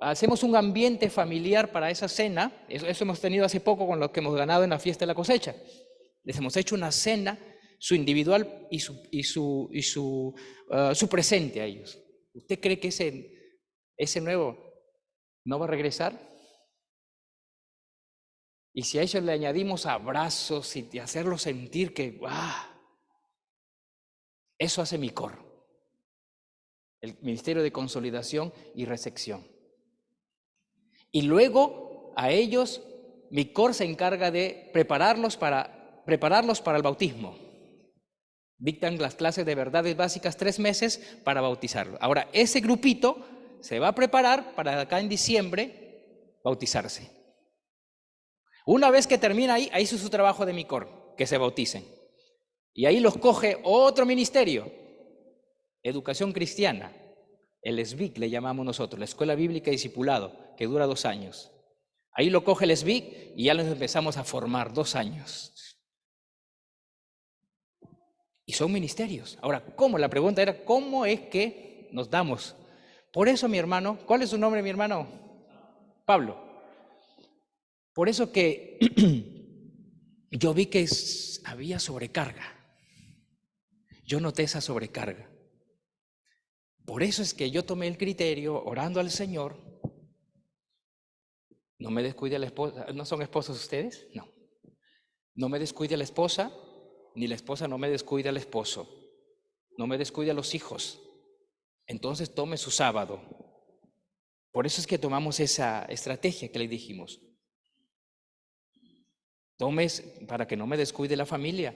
hacemos un ambiente familiar para esa cena. Eso hemos tenido hace poco con lo que hemos ganado en la fiesta de la cosecha. Les hemos hecho una cena, su individual y su presente a ellos. ¿Usted cree que ese nuevo no va a regresar? Y si a ellos le añadimos abrazos y hacerlos sentir que, eso hace MICOR, el Ministerio de Consolidación y Recepción. Y luego a ellos, MICOR se encarga de prepararlos para el bautismo. Dictan las clases de verdades básicas 3 meses para bautizarlos. Ahora, ese grupito se va a preparar para acá en diciembre bautizarse. Una vez que termina ahí hizo su trabajo de MICOR, que se bauticen. Y ahí los coge otro ministerio, Educación Cristiana, el SBIC le llamamos nosotros, la Escuela Bíblica y Discipulado, que dura 2 años. Ahí lo coge el SBIC y ya los empezamos a formar 2 años. Y son ministerios. Ahora, ¿cómo? La pregunta era, ¿cómo es que nos damos? Por eso, mi hermano, ¿cuál es su nombre, mi hermano? Pablo. Por eso que yo vi que había sobrecarga. Yo noté esa sobrecarga. Por eso es que yo tomé el criterio, orando al Señor. No me descuide la esposa. ¿No son esposos ustedes? No. No me descuide la esposa, ni la esposa no me descuide al esposo. No me descuide a los hijos. Entonces tome su sábado. Por eso es que tomamos esa estrategia que le dijimos. Tomes para que no me descuide la familia.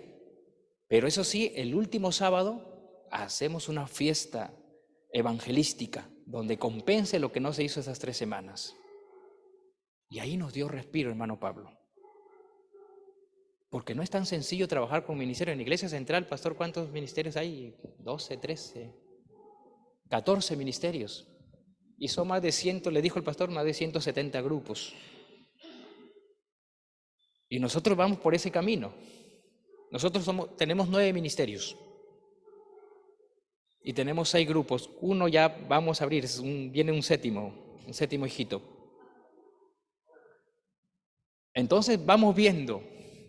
Pero eso sí, el último sábado hacemos una fiesta evangelística donde compense lo que no se hizo esas 3 semanas. Y ahí nos dio respiro, hermano Pablo. Porque no es tan sencillo trabajar con ministerio. En Iglesia Central, pastor, ¿cuántos ministerios hay? 12, 13, 14 ministerios. Y son más de 100, le dijo el pastor, más de 170 grupos. Y nosotros vamos por ese camino. Nosotros tenemos 9 ministerios. Y tenemos 6 grupos. Uno ya vamos a abrir, viene un séptimo hijito. Entonces vamos viendo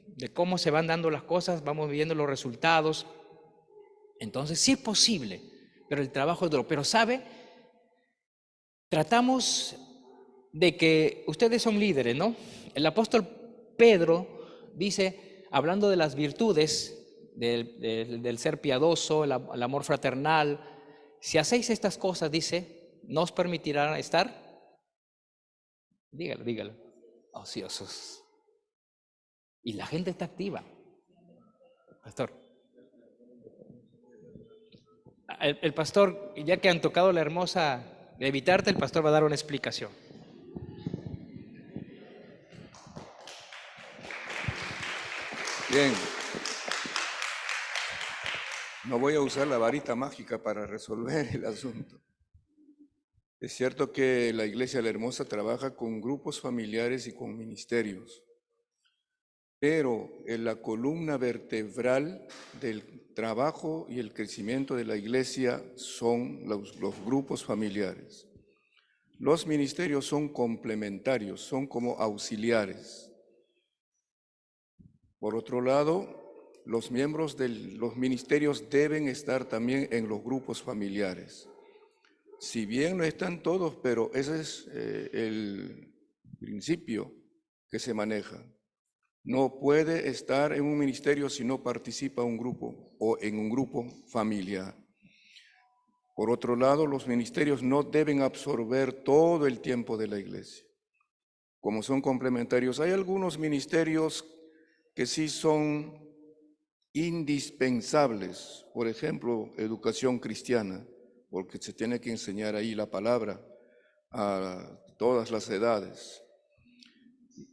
de cómo se van dando las cosas, vamos viendo los resultados. Entonces sí es posible, pero el trabajo es duro. Pero ¿sabe? Tratamos de que ustedes son líderes, ¿no? El apóstol Pedro dice, hablando de las virtudes del ser piadoso, el amor fraternal, si hacéis estas cosas, dice, no os permitirán estar, dígalo, ociosos. Y la gente está activa, pastor. El pastor, ya que han tocado la hermosa de Evitarte, el pastor va a dar una explicación. Bien. No voy a usar la varita mágica para resolver el asunto. Es cierto que la Iglesia La Hermosa trabaja con grupos familiares y con ministerios, pero en la columna vertebral del trabajo y el crecimiento de la Iglesia son los grupos familiares. Los ministerios son complementarios, son como auxiliares. Por otro lado, los miembros de los ministerios deben estar también en los grupos familiares. Si bien no están todos, pero ese es el principio que se maneja. No puede estar en un ministerio si no participa un grupo o en un grupo familiar. Por otro lado, los ministerios no deben absorber todo el tiempo de la iglesia. Como son complementarios, hay algunos ministerios que sí son indispensables, por ejemplo, educación cristiana, porque se tiene que enseñar ahí la palabra a todas las edades.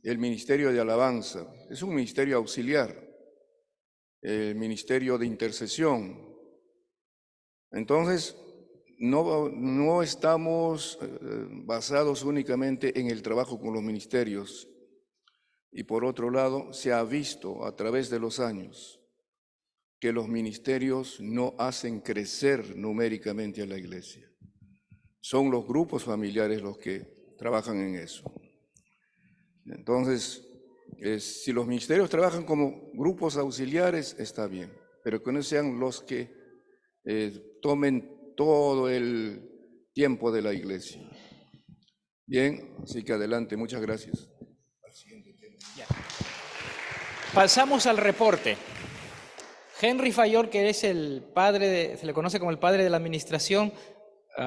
El ministerio de alabanza es un ministerio auxiliar, el ministerio de intercesión. Entonces, no estamos basados únicamente en el trabajo con los ministerios. Y por otro lado, se ha visto a través de los años que los ministerios no hacen crecer numéricamente a la iglesia. Son los grupos familiares los que trabajan en eso. Entonces, si los ministerios trabajan como grupos auxiliares, está bien, pero que no sean los que tomen todo el tiempo de la iglesia. Bien, así que adelante, muchas gracias. Al siguiente tema. Pasamos al reporte. Henry Fayol, que es el padre, se le conoce como el padre de la administración,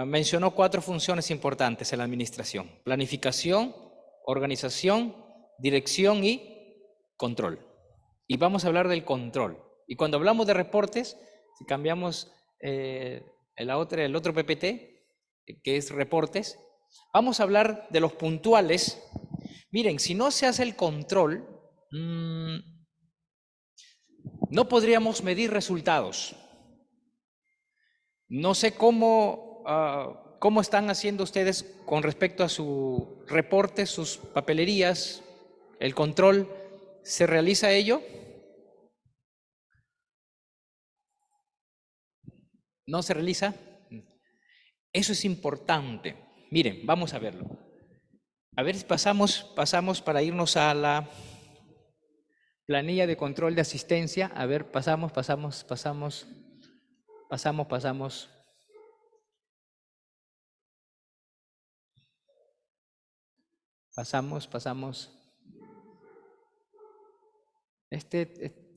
mencionó 4 funciones importantes en la administración: planificación, organización, dirección y control. Y vamos a hablar del control. Y cuando hablamos de reportes, si cambiamos el otro PPT, que es reportes, vamos a hablar de los puntuales. Miren, si no se hace el control, no podríamos medir resultados. No sé cómo están haciendo ustedes con respecto a sus reportes, sus papelerías, el control. ¿Se realiza ello? ¿No se realiza? Eso es importante. Miren, vamos a verlo. A ver si pasamos para irnos a la planilla de control de asistencia. A ver, pasamos.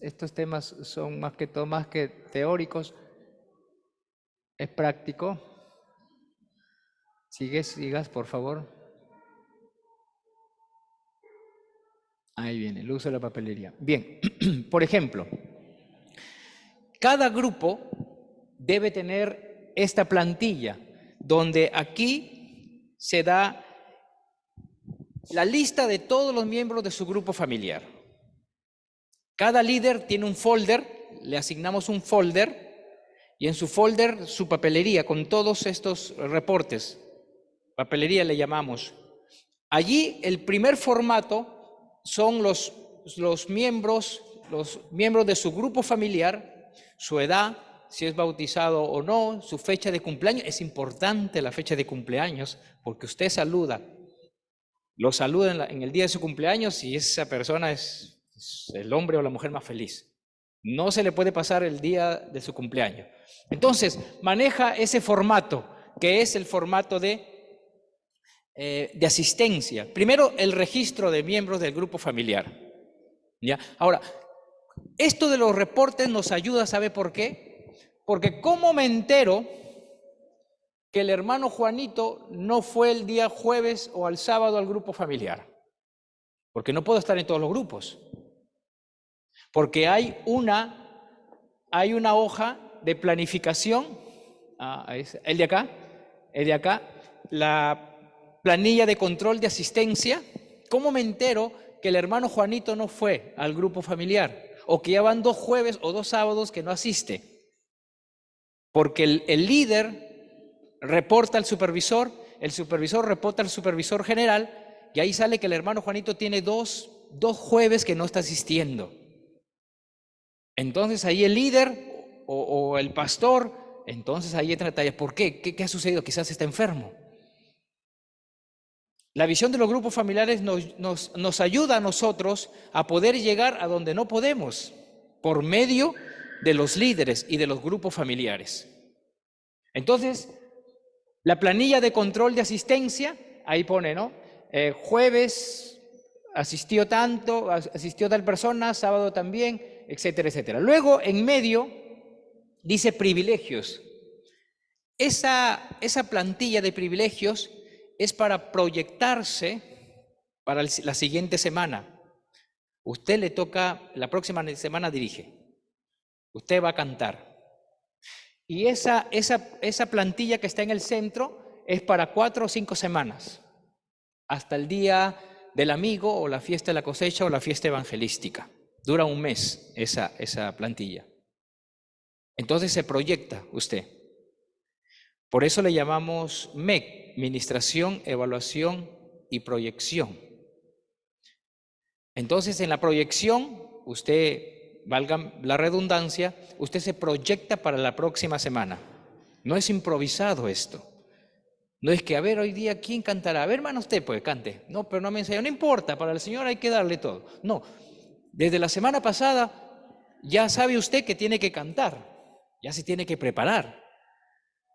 Estos temas son más que teóricos, es práctico. Sigas, por favor. Ahí viene, el uso de la papelería. Bien, por ejemplo, cada grupo debe tener esta plantilla, donde aquí se da la lista de todos los miembros de su grupo familiar. Cada líder tiene un folder, le asignamos un folder, y en su folder su papelería con todos estos reportes. Papelería le llamamos. Allí el primer formato son los miembros de su grupo familiar, su edad, si es bautizado o no, su fecha de cumpleaños. Es importante la fecha de cumpleaños, porque usted lo saluda en el día de su cumpleaños y esa persona es el hombre o la mujer más feliz. No se le puede pasar el día de su cumpleaños. Entonces, maneja ese formato, que es el formato de asistencia. Primero, el registro de miembros del grupo familiar. ¿Ya? Ahora, esto de los reportes nos ayuda, ¿sabe por qué? Porque ¿cómo me entero que el hermano Juanito no fue el día jueves o al sábado al grupo familiar? Porque no puedo estar en todos los grupos. Porque hay una hoja de planificación, el de acá, la planilla de control de asistencia. ¿Cómo me entero que el hermano Juanito no fue al grupo familiar? O que ya van 2 jueves o 2 sábados que no asiste. Porque el líder reporta al supervisor, el supervisor reporta al supervisor general, y ahí sale que el hermano Juanito tiene 2 jueves que no está asistiendo. Entonces ahí el líder o el pastor, entonces ahí entra en detalle. ¿Por qué? ¿Qué ha sucedido? Quizás está enfermo. La visión de los grupos familiares nos ayuda a nosotros a poder llegar a donde no podemos, por medio de los líderes y de los grupos familiares. Entonces, la planilla de control de asistencia, ahí pone, ¿no? Jueves asistió tal persona, sábado también, etcétera, etcétera. Luego, en medio, dice privilegios. Esa plantilla de privilegios es para proyectarse para la siguiente semana. Usted le toca, la próxima semana dirige. Usted va a cantar. Y esa plantilla que está en el centro es para 4 o 5 semanas, hasta el día del amigo o la fiesta de la cosecha o la fiesta evangelística. Dura un mes esa plantilla. Entonces se proyecta usted. Por eso le llamamos MEC, Administración, Evaluación y Proyección. Entonces, en la proyección, usted, valga la redundancia, usted se proyecta para la próxima semana. No es improvisado esto. No es que, a ver, hoy día, ¿quién cantará? A ver, hermano, usted pues cante. No, pero no me enseñó. No importa, para el Señor hay que darle todo. No, desde la semana pasada ya sabe usted que tiene que cantar, ya se tiene que preparar.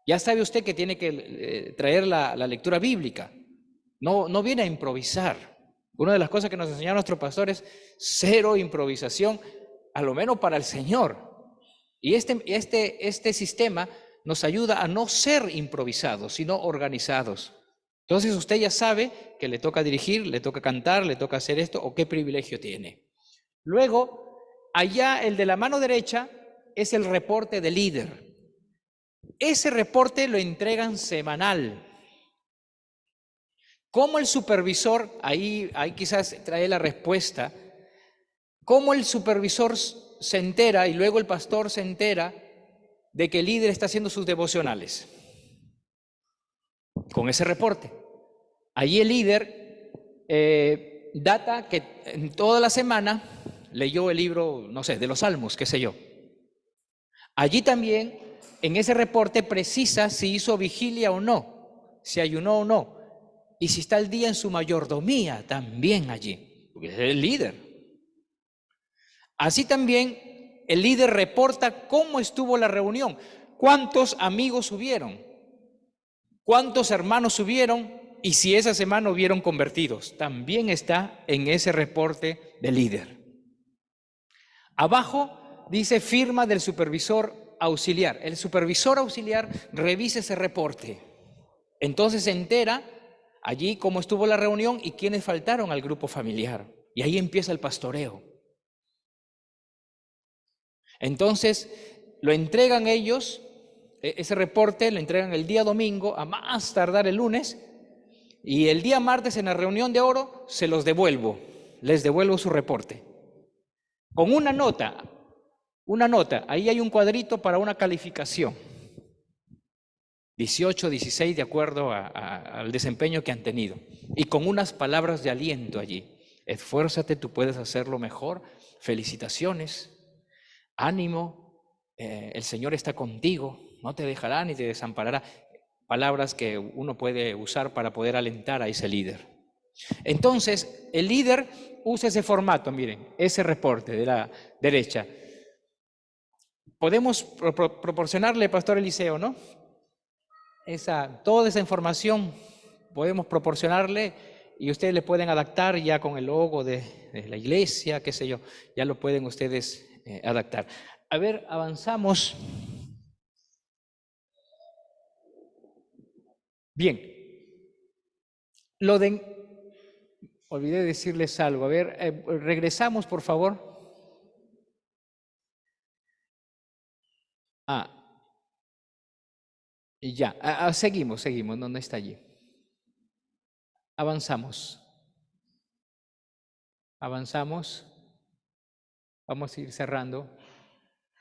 Ya sabe usted que tiene que traer la lectura bíblica. No viene a improvisar. Una de las cosas que nos enseñaron nuestros pastores, cero improvisación, a lo menos para el Señor. Y este sistema nos ayuda a no ser improvisados, sino organizados. Entonces usted ya sabe que le toca dirigir, le toca cantar, le toca hacer esto o qué privilegio tiene. Luego, allá el de la mano derecha es el reporte del líder. Ese reporte lo entregan semanal. ¿Cómo el supervisor, ahí quizás trae la respuesta, cómo el supervisor se entera y luego el pastor se entera de que el líder está haciendo sus devocionales? Con ese reporte. Allí el líder data que en toda la semana leyó el libro, no sé, de los Salmos, qué sé yo. Allí también, en ese reporte, precisa si hizo vigilia o no, si ayunó o no, y si está al día en su mayordomía, también allí, porque es el líder. Así también, el líder reporta cómo estuvo la reunión, cuántos amigos hubieron, cuántos hermanos hubieron, y si esa semana hubieron convertidos, también está en ese reporte del líder. Abajo dice firma del supervisor auxiliar. El supervisor auxiliar revisa ese reporte. Entonces se entera allí cómo estuvo la reunión y quiénes faltaron al grupo familiar. Y ahí empieza el pastoreo. Entonces lo entregan ellos, ese reporte lo entregan el día domingo, a más tardar el lunes, y el día martes en la reunión de oro se los devuelvo, les devuelvo su reporte. Con una nota, ahí hay un cuadrito para una calificación. 18, 16 de acuerdo al desempeño que han tenido. Y con unas palabras de aliento allí. Esfuérzate, tú puedes hacerlo mejor. Felicitaciones, ánimo, el Señor está contigo, no te dejará ni te desamparará. Palabras que uno puede usar para poder alentar a ese líder. Entonces, el líder usa ese formato, miren, ese reporte de la derecha. Podemos proporcionarle, Pastor Eliseo, ¿no? Toda esa información podemos proporcionarle y ustedes le pueden adaptar ya con el logo de la iglesia, qué sé yo, ya lo pueden ustedes adaptar. A ver, avanzamos. Bien. Olvidé decirles algo. A ver, regresamos, por favor. Y ya, seguimos, no está allí. Avanzamos. Vamos a ir cerrando.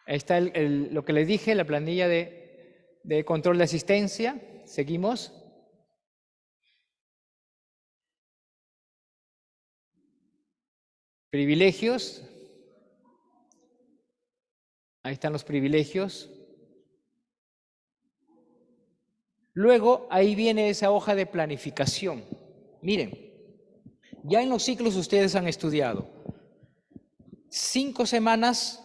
Ahí está lo que les dije, la planilla de control de asistencia. Seguimos. Privilegios. Ahí están los privilegios. Luego, ahí viene esa hoja de planificación. Miren, ya en los ciclos ustedes han estudiado. 5 semanas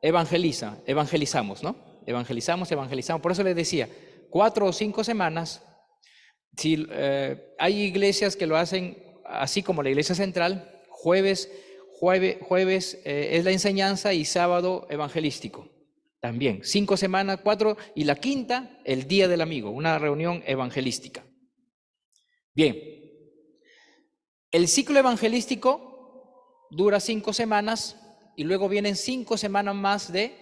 evangelizamos, ¿no? Evangelizamos. Por eso les decía, 4 o 5 semanas. Si hay iglesias que lo hacen así como la iglesia central, jueves es la enseñanza y sábado evangelístico. También 5 semanas, 4, y la quinta, el día del amigo, una reunión evangelística. Bien, el ciclo evangelístico dura 5 semanas y luego vienen 5 semanas más de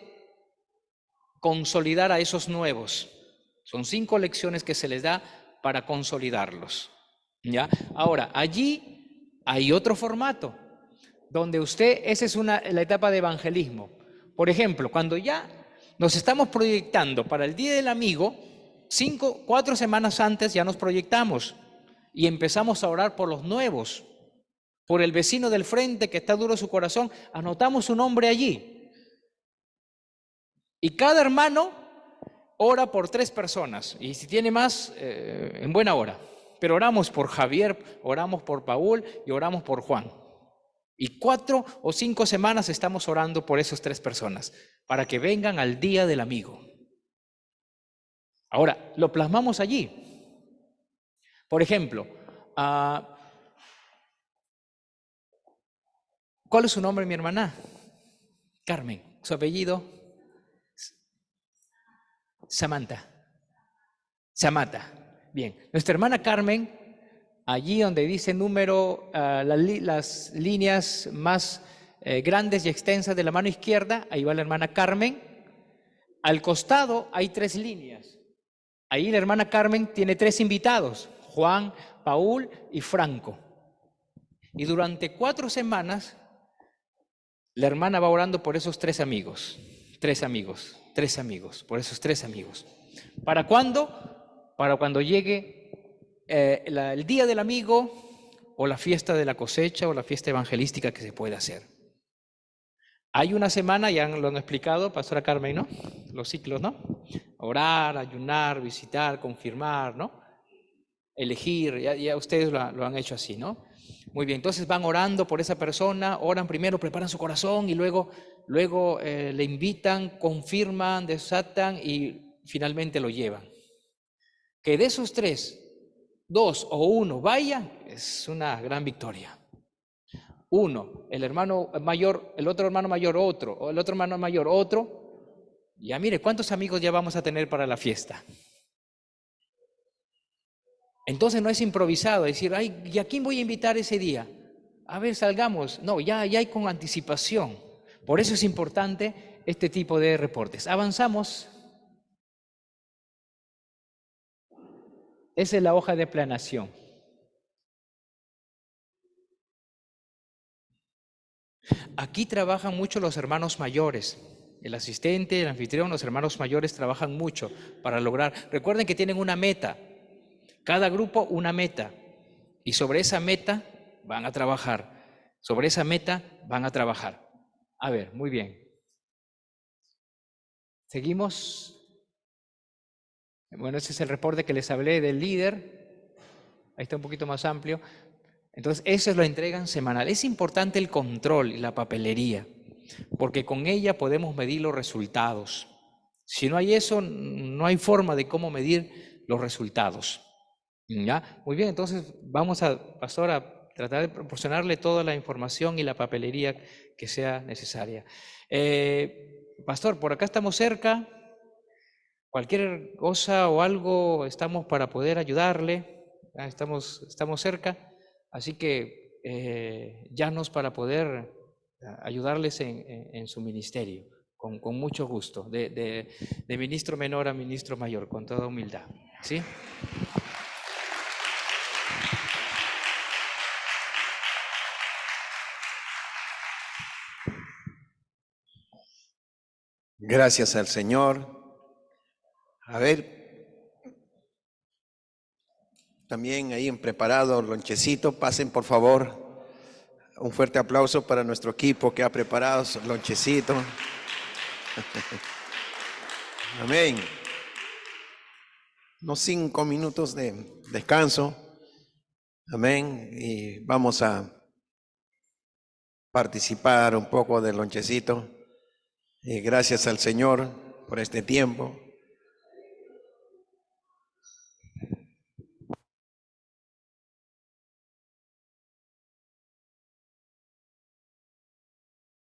consolidar a esos nuevos. Son 5 lecciones que se les da para consolidarlos. ¿Ya? Ahora, allí hay otro formato, donde esa es la etapa de evangelismo. Por ejemplo, cuando ya nos estamos proyectando para el Día del Amigo, 4 semanas antes ya nos proyectamos y empezamos a orar por los nuevos, por el vecino del frente que está duro su corazón, anotamos su nombre allí. Y cada hermano ora por 3 personas, y si tiene más, en buena hora. Pero oramos por Javier, oramos por Paul y oramos por Juan. Y 4 o 5 semanas estamos orando por esas 3 personas, para que vengan al Día del Amigo. Ahora, lo plasmamos allí. Por ejemplo, ¿Cuál es su nombre, mi hermana? Carmen. ¿Su apellido? Samantha. Samantha. Bien. Nuestra hermana Carmen, allí donde dice número, las líneas más grandes y extensas de la mano izquierda, ahí va la hermana Carmen. Al costado hay 3 líneas. Ahí la hermana Carmen tiene 3 invitados, Juan, Paul y Franco. Y durante 4 semanas, la hermana va orando por esos 3 amigos, 3 amigos, 3 amigos, por esos 3 amigos. ¿Para cuándo? Para cuando llegue el día del amigo o la fiesta de la cosecha o la fiesta evangelística que se pueda hacer. Hay una semana, ya lo han explicado, Pastora Carmen, ¿no? Los ciclos, ¿no? Orar, ayunar, visitar, confirmar, ¿no? Elegir, ya ustedes lo han hecho así, ¿no? Muy bien, entonces van orando por esa persona, oran primero, preparan su corazón y luego le invitan, confirman, desatan y finalmente lo llevan. Que de esos 3, 2 o 1 vayan, es una gran victoria. 1, el hermano mayor, el otro hermano mayor, otro, o el otro hermano mayor, otro. Ya mire, ¿cuántos amigos ya vamos a tener para la fiesta? Entonces no es improvisado, decir, ay, ¿y a quién voy a invitar ese día? A ver, salgamos. No, ya hay con anticipación. Por eso es importante este tipo de reportes. Avanzamos. Esa es la hoja de planeación. Aquí trabajan mucho los hermanos mayores. El asistente, el anfitrión, los hermanos mayores trabajan mucho para lograr. Recuerden que tienen una meta. Cada grupo una meta. Y sobre esa meta van a trabajar. Sobre esa meta van a trabajar. A ver, muy bien. Seguimos. Bueno, ese es el reporte que les hablé del líder. Ahí está un poquito más amplio. Entonces, eso lo entregan semanal. Es importante el control y la papelería, porque con ella podemos medir los resultados. Si no hay eso, no hay forma de cómo medir los resultados. ¿Ya? Muy bien, entonces vamos Pastor, a tratar de proporcionarle toda la información y la papelería que sea necesaria. Pastor, por acá estamos cerca. Cualquier cosa o algo estamos para poder ayudarle. Estamos cerca. Así que llanos para poder ayudarles en su ministerio, con mucho gusto, de ministro menor a ministro mayor, con toda humildad. ¿Sí? Gracias al Señor. A ver, también ahí en preparado lonchecito, pasen por favor. Un fuerte aplauso para nuestro equipo que ha preparado su lonchecito. Amén. Unos 5 minutos de descanso. Amén. Y vamos a participar un poco del lonchecito. Y gracias al Señor por este tiempo.